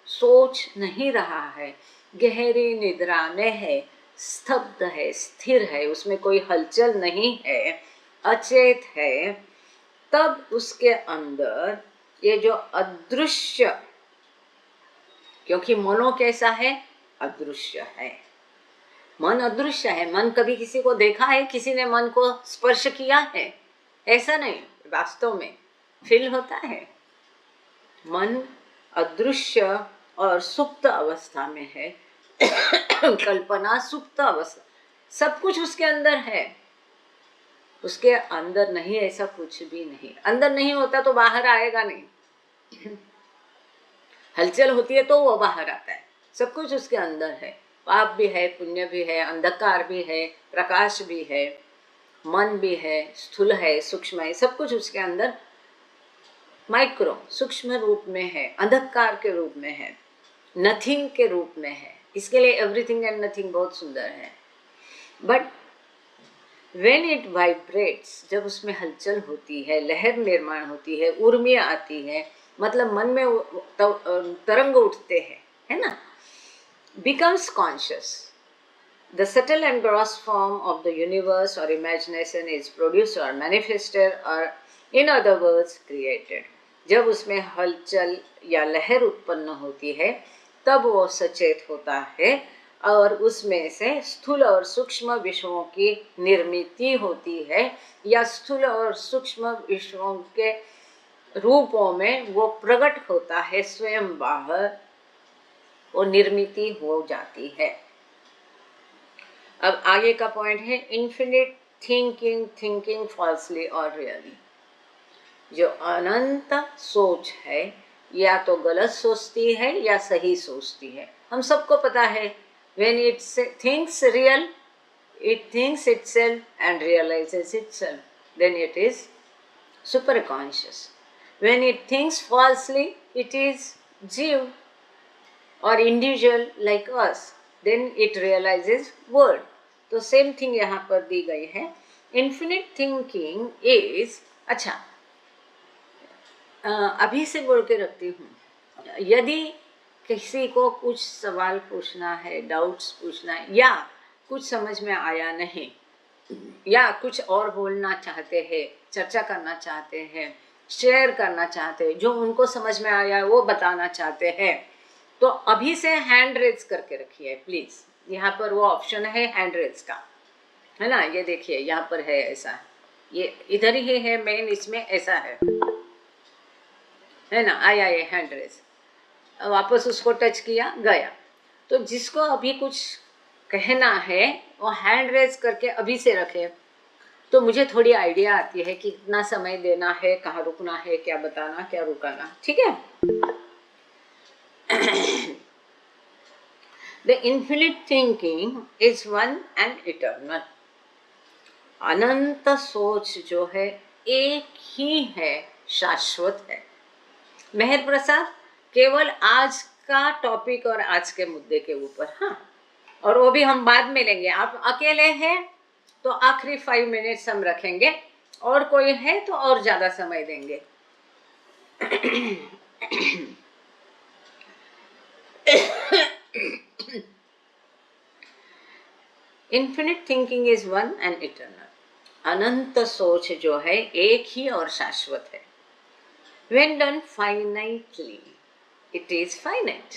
सोच नहीं रहा है, गहरी निद्रा में है, स्तब्ध है, स्थिर है, उसमें कोई हलचल नहीं है, अचेत है, तब उसके अंदर ये जो अदृश्य, क्योंकि मनो कैसा है? अदृश्य है। मन अदृश्य है। मन कभी किसी को देखा है? किसी ने मन को स्पर्श किया है? ऐसा नहीं, वास्तव में फील होता है। मन अदृश्य और सुप्त अवस्था में है। कल्पना सुप्त अवस्था, सब कुछ उसके अंदर है, उसके अंदर नहीं ऐसा कुछ भी नहीं। अंदर नहीं होता तो बाहर आएगा नहीं। हलचल होती है तो वो बाहर आता है। सब कुछ उसके अंदर है, पाप भी है, पुण्य भी है, अंधकार भी है, प्रकाश भी है, मन भी है, स्थूल है, सूक्ष्म है, सब कुछ उसके अंदर माइक्रो सूक्ष्म रूप में है, अंधकार के रूप में है, नथिंग के रूप में है। इसके लिए एवरीथिंग एंड नथिंग बहुत सुंदर है। बट व्हेन इट वाइब्रेट्स, जब उसमें हलचल होती है, लहर निर्माण होती है, उर्मियाँ आती है, मतलब मन में तरंग उठते हैं, है ना, becomes conscious. The subtle and gross form of the universe or imagination is produced or manifested, or in other words created. जब उसमें हलचल या लहर उत्पन्न होती है तब वो सचेत होता है और उसमें से स्थूल और सूक्ष्म विश्वों की निर्मिति होती है, या स्थूल और सूक्ष्म विश्वों के रूपों में वो प्रकट होता है, स्वयं बाहर वो निर्मिति हो जाती है। अब आगे का पॉइंट है इन्फिनिट थिंकिंग फॉल्सली और रियली। जो अनंत सोच है या तो गलत सोचती है या सही सोचती है। हम सबको पता है when it thinks real, it thinks itself and realizes itself, then it is superconscious. When it thinks falsely, it is jiv or individual like us, then it realizes world. तो सेम थिंग यहाँ पर दी गई है। Infinite thinking is, अच्छा अभी से बोल के रखती हूँ, यदि किसी को कुछ सवाल पूछना है, डाउट्स पूछना है, या कुछ समझ में आया नहीं, या कुछ और बोलना चाहते हैं, चर्चा करना चाहते हैं, शेयर करना चाहते हैं, जो उनको समझ में आया वो बताना चाहते हैं, तो अभी से हैंड रेज करके रखिए प्लीज। यहाँ पर वो ऑप्शन है हैंड रेज का, है ना, ये देखिए यहाँ पर है, ऐसा ये इधर ही है मेन, इसमें ऐसा है ना, आया ये हैंड रेज, वापस उसको टच किया गया। तो जिसको अभी कुछ कहना है वो हैंड रेज करके अभी से रखे, तो मुझे थोड़ी आइडिया आती है कि कितना समय देना है, कहाँ रुकना है, क्या बताना, क्या रुकाना, ठीक है। The infinite thinking is one and eternal. अनंत सोच जो है एक ही है, शाश्वत है। मेहर प्रसाद, केवल आज का टॉपिक और आज के मुद्दे के ऊपर, हाँ, और वो भी हम बाद में लेंगे। आप अकेले हैं तो आखिरी 5 मिनट्स हम रखेंगे, और कोई है तो और ज्यादा समय देंगे। Infinite thinking is one and eternal. अनंत सोच जो है एक ही और शाश्वत है। When done finitely, it is finite.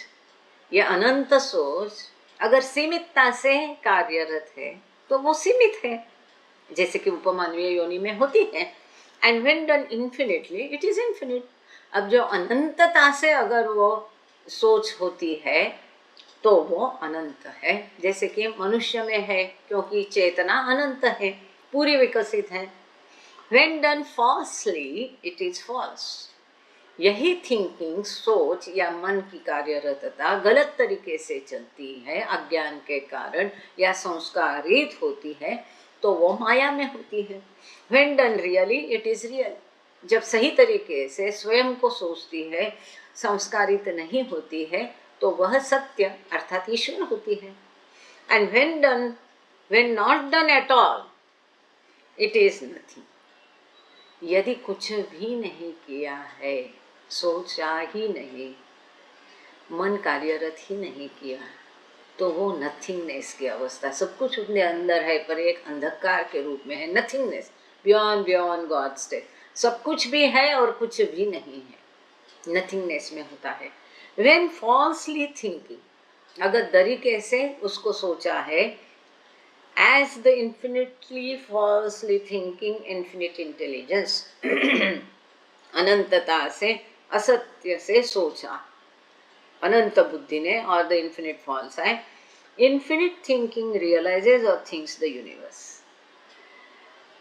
यह अनंत सोच अगर सीमितता से कार्यरत है तो वो सीमित है, जैसे कि उपमानवीय योनि में होती है। And when done infinitely, it is infinite. अब जो अनंतता से अगर वो सोच होती है तो वो अनंत है, जैसे कि मनुष्य में है, क्योंकि चेतना अनंत है, पूरी विकसित है। When done falsely, it is false. यही थिंकिंग, सोच या मन की कार्यरतता गलत तरीके से चलती है, अज्ञान के कारण या संस्कारित होती है, तो वो माया में होती है। When done really, it is real. जब सही तरीके से स्वयं को सोचती है, संस्कारित नहीं होती है, तो वह सत्य अर्थात ईश्वर होती है। And when not done at all, it is nothing. यदि कुछ भी नहीं किया है, सोचा ही नहीं, मन कार्यरत ही नहीं किया, तो वो नथिंगनेस की अवस्था, सब कुछ अपने अंदर है पर एक अंधकार के रूप में है, नथिंगनेस, बियॉन्ड गॉड स्टेट। सब कुछ भी है और कुछ भी नहीं है, नथिंगनेस में होता है। व्हेन फॉल्सली थिंकिंग, अगर तरीके से उसको सोचा है, as the infinitely falsely thinking infinite intelligence, अनंतता से, असत्य से सोचा अनंत बुद्धि ने, और द इन्फिनिट फॉल्स है। इन्फिनिट थिंकिंग रियलाइजेज और थिंक्स द यूनिवर्स।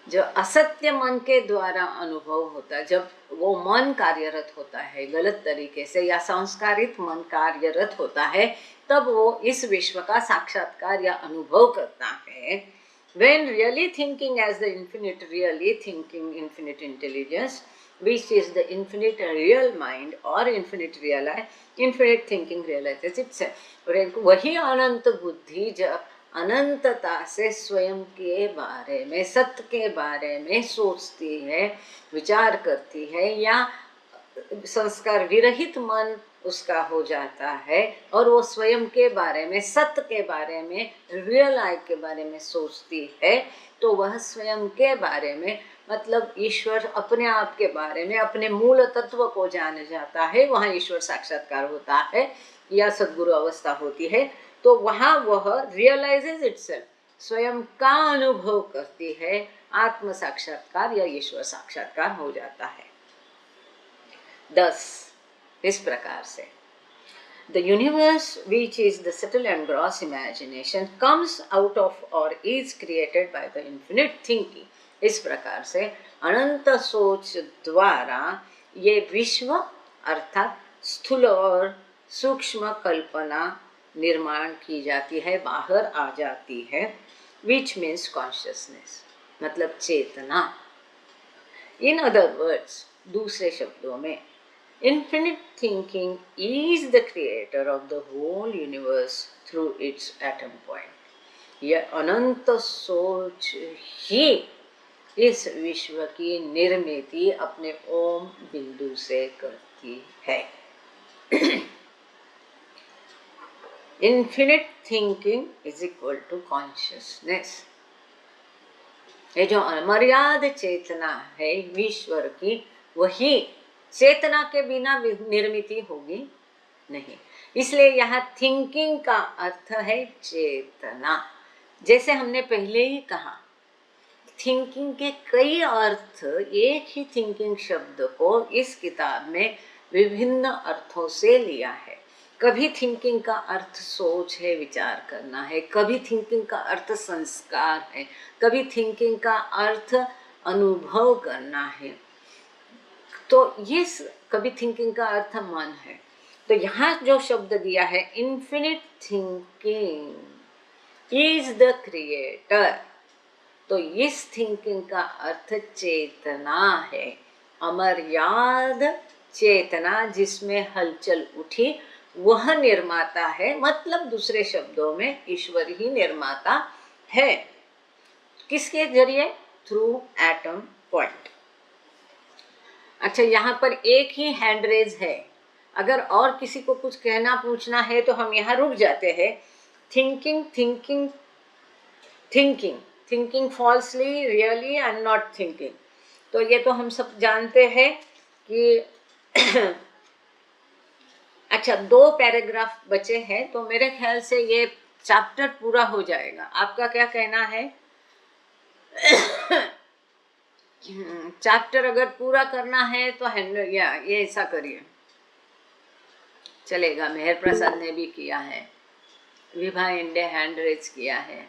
जो असत्य मन के द्वारा अनुभव होता है, जब वो मन कार्यरत होता है गलत तरीके से या संस्कारित मन कार्यरत होता है, तब वो इस विश्व का साक्षात्कार या अनुभव करता है। When really thinking as the infinite, really thinking infinite intelligence, which is the infinite real mind or infinite thinking realizes itself. वही अनंत बुद्धि जब अनंतता से स्वयं के बारे में, सत्य के बारे में सोचती है, विचार करती है, या संस्कार विरहित मन उसका हो जाता है और वो स्वयं के बारे में, सत्य के बारे में, रियल आई के बारे में सोचती है, तो वह स्वयं के बारे में, मतलब ईश्वर, अपने आप के बारे में, अपने मूल तत्व को जान जाता है। वहाँ ईश्वर साक्षात्कार होता है या सद्गुरु अवस्था होती है, तो वहाँ वह रियलाइजेज इटसेल्फ, स्वयं का अनुभव करती है, आत्म साक्षात्कार या ईश्वर साक्षात्कार हो जाता है। 10 इस प्रकार से the universe, which is the subtle and gross imagination, comes out of or is created by the infinite thinking. इस प्रकार से अनंत सोच द्वारा ये विश्व अर्थात स्थूल और सूक्ष्म कल्पना निर्माण की जाती है, बाहर आ जाती है, which means consciousness, मतलब चेतना. In other words, दूसरे शब्दों में, infinite thinking is the creator of the whole universe through its atom point. यह अनंत सोच ही इस विश्व की निर्मिति अपने ओम बिंदु से करती है. Infinite thinking is equal to consciousness. ये जो अमर्याद चेतना है ईश्वर की, वही चेतना के बिना निर्मिति होगी नहीं. इसलिए यहाँ थिंकिंग का अर्थ है चेतना. जैसे हमने पहले ही कहा, थिंकिंग के कई अर्थ, एक ही थिंकिंग शब्द को इस किताब में विभिन्न अर्थों से लिया है. कभी थिंकिंग का अर्थ सोच है, विचार करना है, कभी थिंकिंग का अर्थ संस्कार है, कभी थिंकिंग का अर्थ अनुभव करना है, तो ये कभी थिंकिंग का अर्थ मन है. तो यहाँ जो शब्द दिया है infinite thinking is the creator, तो इस थिंकिंग का अर्थ चेतना है, अमर्याद चेतना जिसमें हलचल उठी, वह निर्माता है. मतलब दूसरे शब्दों में ईश्वर ही निर्माता है. किसके जरिए? Through atom point. अच्छा, यहाँ पर एक ही हैंड रेज है. अगर और किसी को कुछ कहना पूछना है तो हम यहाँ रुक जाते हैं. Thinking thinking thinking thinking falsely, really and not thinking. तो ये तो हम सब जानते हैं कि अच्छा, 2 पैराग्राफ बचे हैं, तो मेरे ख्याल से ये चैप्टर पूरा हो जाएगा. आपका क्या कहना है? चैप्टर अगर पूरा करना है तो ये ऐसा करिए, चलेगा. मेहर प्रसाद ने भी किया है, विभा इंडे हैंड रेज किया है.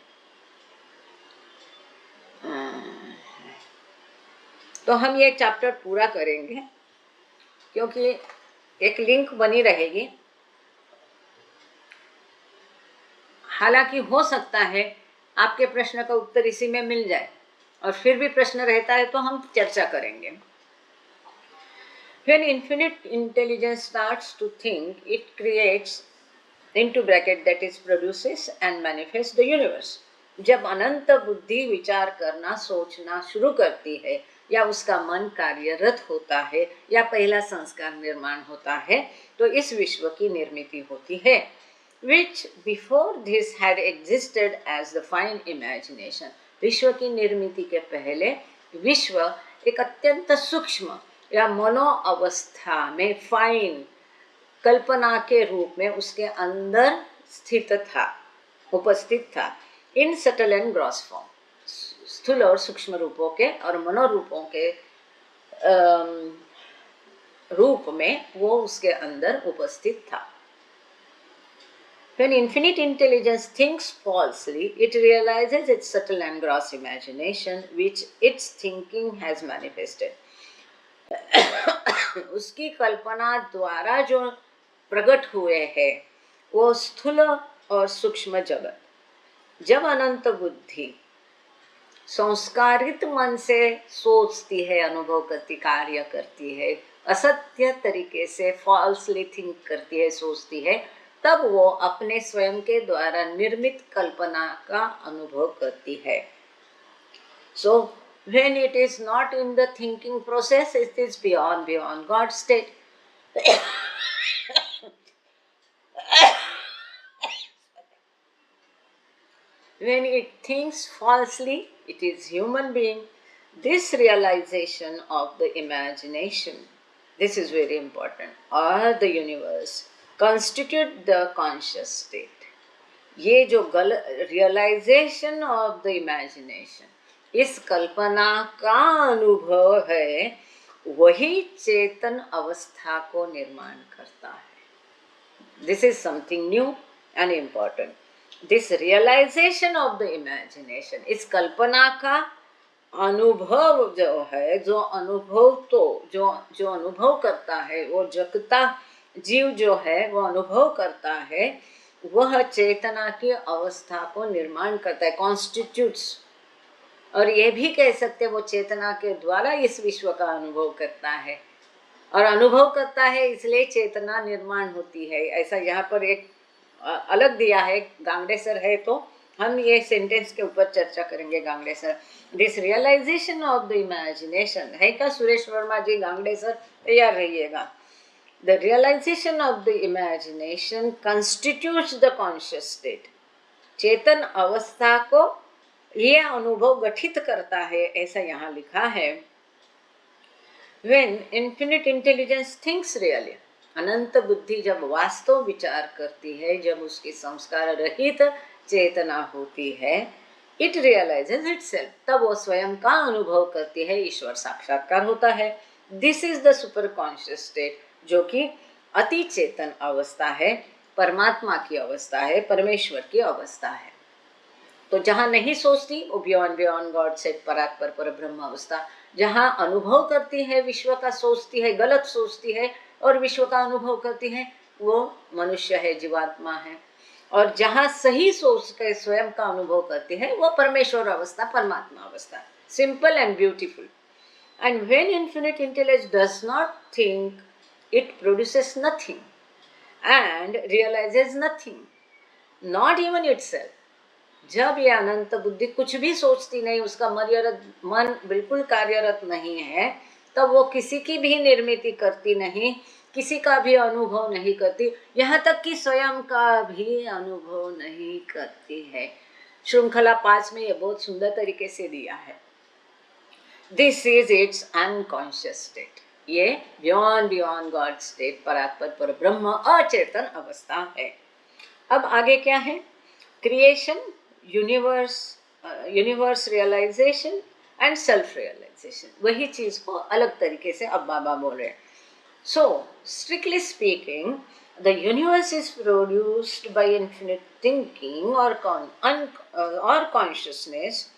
तो हम ये चैप्टर पूरा करेंगे, क्योंकि एक लिंक बनी रहेगी. हालांकि हो सकता है आपके प्रश्न का उत्तर इसी में मिल जाए, और फिर भी प्रश्न रहता है तो हम चर्चा करेंगे. When infinite intelligence starts to think, it creates into bracket that is produces and manifests the universe. जब अनंत बुद्धि विचार करना, सोचना शुरू करती है, या उसका मन कार्यरत होता है, या पहला संस्कार निर्माण होता है, तो इस विश्व की निर्मिति होती है. Which before this had existed as the fine imagination. विश्व की निर्मिति के पहले विश्व एक अत्यंत सूक्ष्म या मनो अवस्था में, फाइन कल्पना के रूप में उसके अंदर स्थित था, उपस्थित था. इन सटल एंड ग्रॉस फॉर्म, स्थूल और सूक्ष्म रूपों के और मनोरूपों के रूप में वो उसके अंदर उपस्थित था. When infinite intelligence thinks falsely, it realizes its subtle and gross imagination, which its thinking has manifested. उसकी कल्पना द्वारा जो प्रकट हुए हैं, वो स्थूल और सूक्ष्म जगत. जब अनंत बुद्धि संस्कारित मन से सोचती है, अनुभव करती, कार्य करती है, असत्य तरीके से फॉल्सली थिंक करती है, सोचती है, तब वो अपने स्वयं के द्वारा निर्मित कल्पना का अनुभव करती है. So when it is not in the thinking process, it is beyond God's state. When it thinks falsely, it is human being. This realization of the imagination, this is very important, or the universe, constitute the conscious state. ये जो realization of the imagination, इस कल्पना का अनुभव है, वही चेतन अवस्था को निर्माण करता है। This is something new and important. This realisation of the imagination, इस कल्पना का अनुभव जो है, जो अनुभव तो जो अनुभव करता है, वो जगता जीव जो है वो अनुभव करता है, वह चेतना की अवस्था को निर्माण करता है, कॉन्स्टिट्यूट्स। और ये भी कह सकते वो चेतना के द्वारा इस विश्व का अनुभव करता है, और अनुभव करता है इसलिए चेतना निर्माण होती है। ऐसा यहाँ पर एक अलग दिया है, गांगड़ेसर है, तो हम ये सेंटेंस के ऊपर चर्चा करेंगे। गांगड़ेसर, this realisation of the imagination है का सुरेश वर्मा जी, गांगड़ेसर तैयार रहिएगा। The realisation of the imagination constitutes the conscious state, चेतन अवस्था को ये अनुभव गठित करता है, ऐसा यहाँ लिखा है। When infinite intelligence thinks really, अनंत बुद्धि जब वास्तव विचार करती है, जब उसकी संस्कार रहित चेतना होती है, इट रियलाइजेज इटसेल्फ, तब वो स्वयं का अनुभव करती है, ईश्वर साक्षात्कार होता है। This is the super conscious state, जो कि अति चेतन अवस्था है, परमात्मा की अवस्था है, परमेश्वर की अवस्था है। तो जहाँ नहीं सोचती वो बियॉन्ड गॉड सेट, परात्पर पर ब्रह्म अवस्था। जहाँ अनुभव करती है विश्व का, सोचती है, गलत सोचती है और विश्व का अनुभव करती है, वो मनुष्य है, जीवात्मा है। और जहाँ सही सोच के स्वयं का अनुभव करती है, वो परमेश्वर अवस्था, परमात्मा अवस्था। Simple and beautiful. And when infinite intelligence does not think, it produces nothing and realises nothing, not even itself. जब ये अनंत बुद्धि कुछ भी सोचती नहीं, उसका मन बिल्कुल कार्यरत नहीं है, तब वो किसी की भी निर्मिति करती नहीं, किसी का भी अनुभव नहीं करती, यहाँ तक कि स्वयं का भी अनुभव नहीं करती है। श्रृंखला 5 में ये बहुत सुंदर तरीके से दिया है। This is its unconscious state, ये बियॉन्ड गॉड स्टेट, परात्पर पर ब्रह्म अचेतन अवस्था है। अब आगे क्या है? Creation, universe realisation and self realisation, वही चीज को अलग तरीके से अब बाबा बोल रहे हैं। So strictly speaking, the universe is produced by infinite thinking और consciousness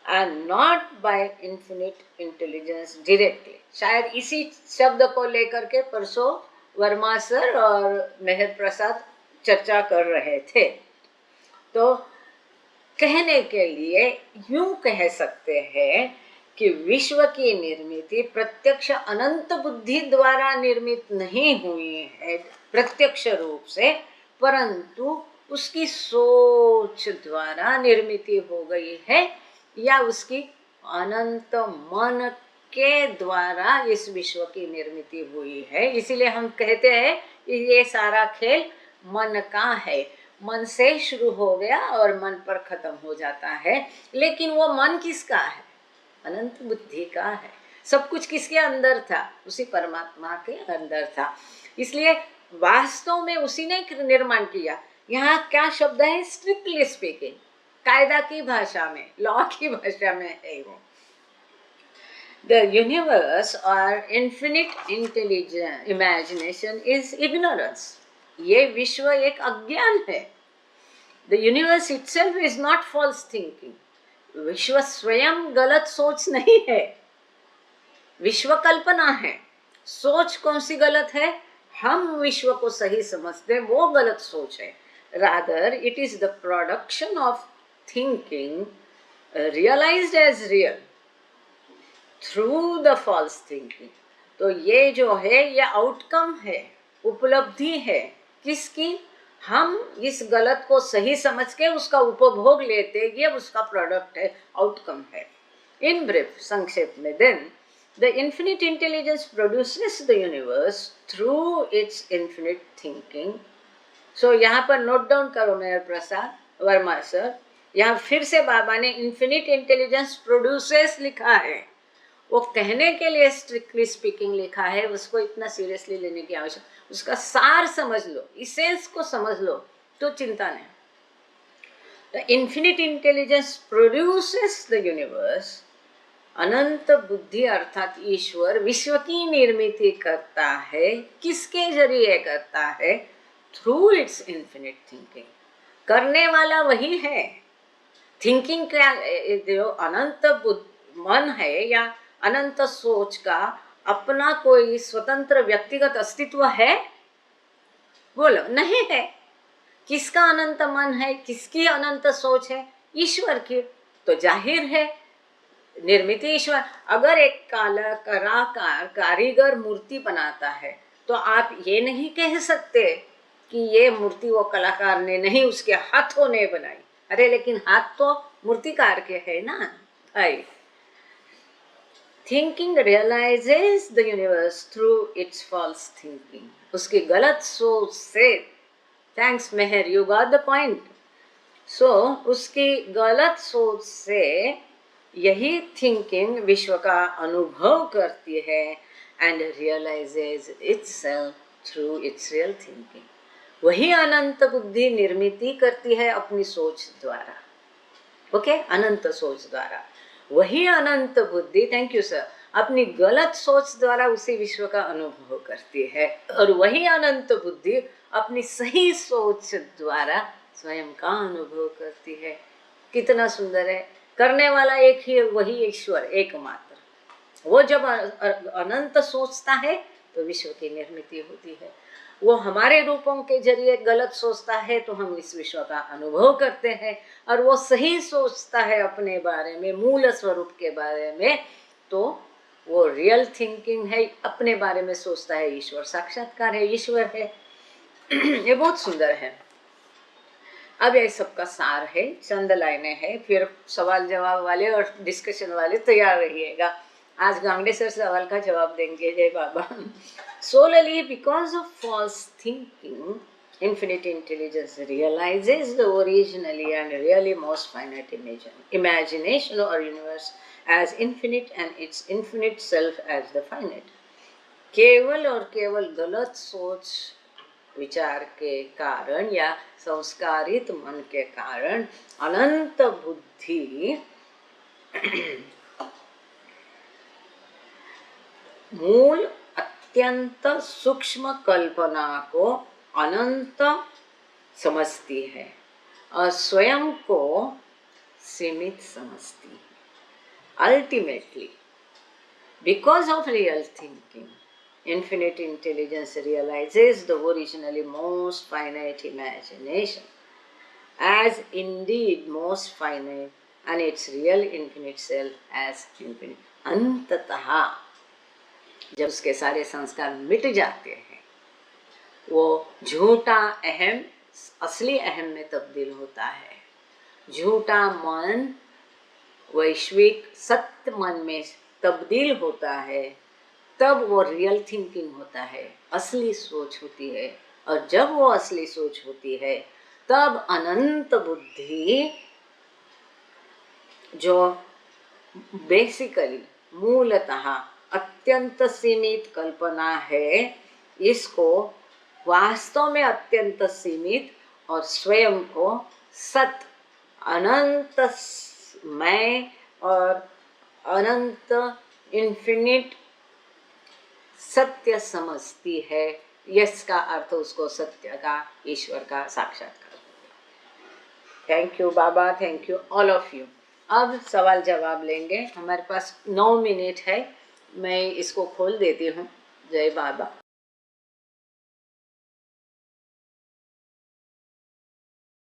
and not by infinite intelligence directly. शायद इसी शब्द को लेकर के परसों वर्मा सर और मेहर प्रसाद चर्चा कर रहे थे। तो कहने के लिए यूं कह सकते हैं कि विश्व की निर्मिति प्रत्यक्ष अनंत बुद्धि द्वारा निर्मित नहीं हुई है प्रत्यक्ष रूप से, परंतु उसकी सोच द्वारा निर्मिति हो गई है, या उसकी अनंत मन के द्वारा इस विश्व की निर्मिति हुई है। इसीलिए हम कहते हैं कि ये सारा खेल मन का है। मन से शुरू हो गया और मन पर खत्म हो जाता है, लेकिन वो मन किसका है? अनंत बुद्धि का है। सब कुछ किसके अंदर था? उसी परमात्मा के अंदर था। इसलिए वास्तव में उसी ने निर्माण किया। यहाँ क्या शब्द है? स्ट्रिक्टली स्पीकिंग, कायदा की भाषा में, लॉ की भाषा में है वो। The universe or infinite intelligence, imagination is ignorance. ये विश्व एक अज्ञान है। The universe itself is not false thinking. विश्व स्वयं गलत सोच नहीं है, विश्व कल्पना है। सोच कौन सी गलत है? हम विश्व को सही समझते हैं, वो गलत सोच है। Rather, it is the production of thinking realized as real through the false thinking. तो ये जो है, ये आउटकम है, उपलब्धि है किसकी? हम इस गलत को सही समझ के उसका उपभोग लेते, ये उसका प्रोडक्ट है, आउटकम है। इन ब्रीफ, संक्षेप में, then the infinite intelligence produces the universe through its infinite thinking. So यहाँ पर नोट डाउन करो मेहर प्रसाद वर्मा सर, यहाँ फिर से बाबा ने इन्फिनिट इंटेलिजेंस प्रोड्यूसेस लिखा है। वो कहने के लिए स्ट्रिक्टली स्पीकिंग लिखा है, उसको इतना सीरियसली लेने की आवश्यकता, उसका सार समझ लो, इसेंस को समझ लो तो चिंता नहीं। The infinite intelligence produces the universe अनंत बुद्धि अर्थात ईश्वर विश्व की निर्मिति करता है। किसके जरिए करता है? Through its infinite thinking. करने वाला वही है। थिंकिंग क्या, जो अनंत मन है या अनंत सोच का अपना कोई स्वतंत्र व्यक्तिगत अस्तित्व है? बोलो, नहीं है। किसका अनंत मन है, किसकी अनंत सोच है? ईश्वर की। तो जाहिर है निर्मित ईश्वर। अगर एक कलाकार कारीगर मूर्ति बनाता है तो आप ये नहीं कह सकते कि ये मूर्ति वो कलाकार ने नहीं, उसके हाथों ने बनाई। अरे लेकिन हाथ तो मूर्तिकार के है ना भाई। Thinking realises the universe through its false thinking. उसकी गलत सोच से, thanks Meher, you got the point. So उसकी गलत सोच से यही थिंकिंग विश्व का अनुभव करती है and realises itself through its real thinking. वही अनंत बुद्धि निर्मिति करती है अपनी सोच द्वारा। ओके, अनंत सोच द्वारा। वही अनंत बुद्धि, थैंक यू सर, अपनी गलत सोच द्वारा उसी विश्व का अनुभव करती है। और वही अनंत बुद्धि अपनी सही सोच द्वारा स्वयं का अनुभव करती है। कितना सुंदर है। करने वाला एक ही, वही ईश्वर एकमात्र। वो जब अनंत सोचता है तो विश्व की निर्मिति होती है। वो हमारे रूपों के जरिए गलत सोचता है तो हम इस विश्व का अनुभव करते हैं, और वो सही सोचता है अपने बारे में, मूल स्वरूप के बारे में, तो वो रियल थिंकिंग है। अपने बारे में सोचता है, ईश्वर साक्षात्कार है, ईश्वर है। ये बहुत सुंदर है। अब ये सबका सार है, चंद लाइनें हैं, फिर सवाल जवाब वाले और डिस्कशन वाले तैयार रहिएगा। आज गांगड़े सर सवाल का जवाब देंगे। जय बाबा। Solely because of false thinking, infinite intelligence realizes the originally and really most finite imagination or universe as infinite and its infinite self as the finite. केवल और केवल गलत सोच विचार के कारण या संस्कारित मन के कारण अनंत बुद्धि मूल अत्यंत सूक्ष्म कल्पना को अनंत समझती है और स्वयं को सीमित समझती है। Ultimately, because of real thinking, infinite intelligence realizes the originally most finite imagination as indeed most finite and its real infinite self as infinite. अंततः जब उसके सारे संस्कार मिट जाते हैं, वो झूठा अहम असली अहम में तब्दील होता है। झूठा मन वैश्विक सत्य मन में तब्दील होता है, तब वो रियल थिंकिंग होता है, असली सोच होती है। और जब वो असली सोच होती है तब अनंत बुद्धि, जो बेसिकली मूलतः अत्यंत सीमित कल्पना है, इसको वास्तव में अत्यंत सीमित और स्वयं को सत अनंत मैं और अनंत इन्फिनिट सत्य समझती है। इसका अर्थ उसको सत्य का, ईश्वर का साक्षात्कार। Thank you Baba, thank you all of you. अब सवाल जवाब लेंगे। हमारे पास 9 मिनट है, मैं इसको खोल देती हूँ। जय बाबा।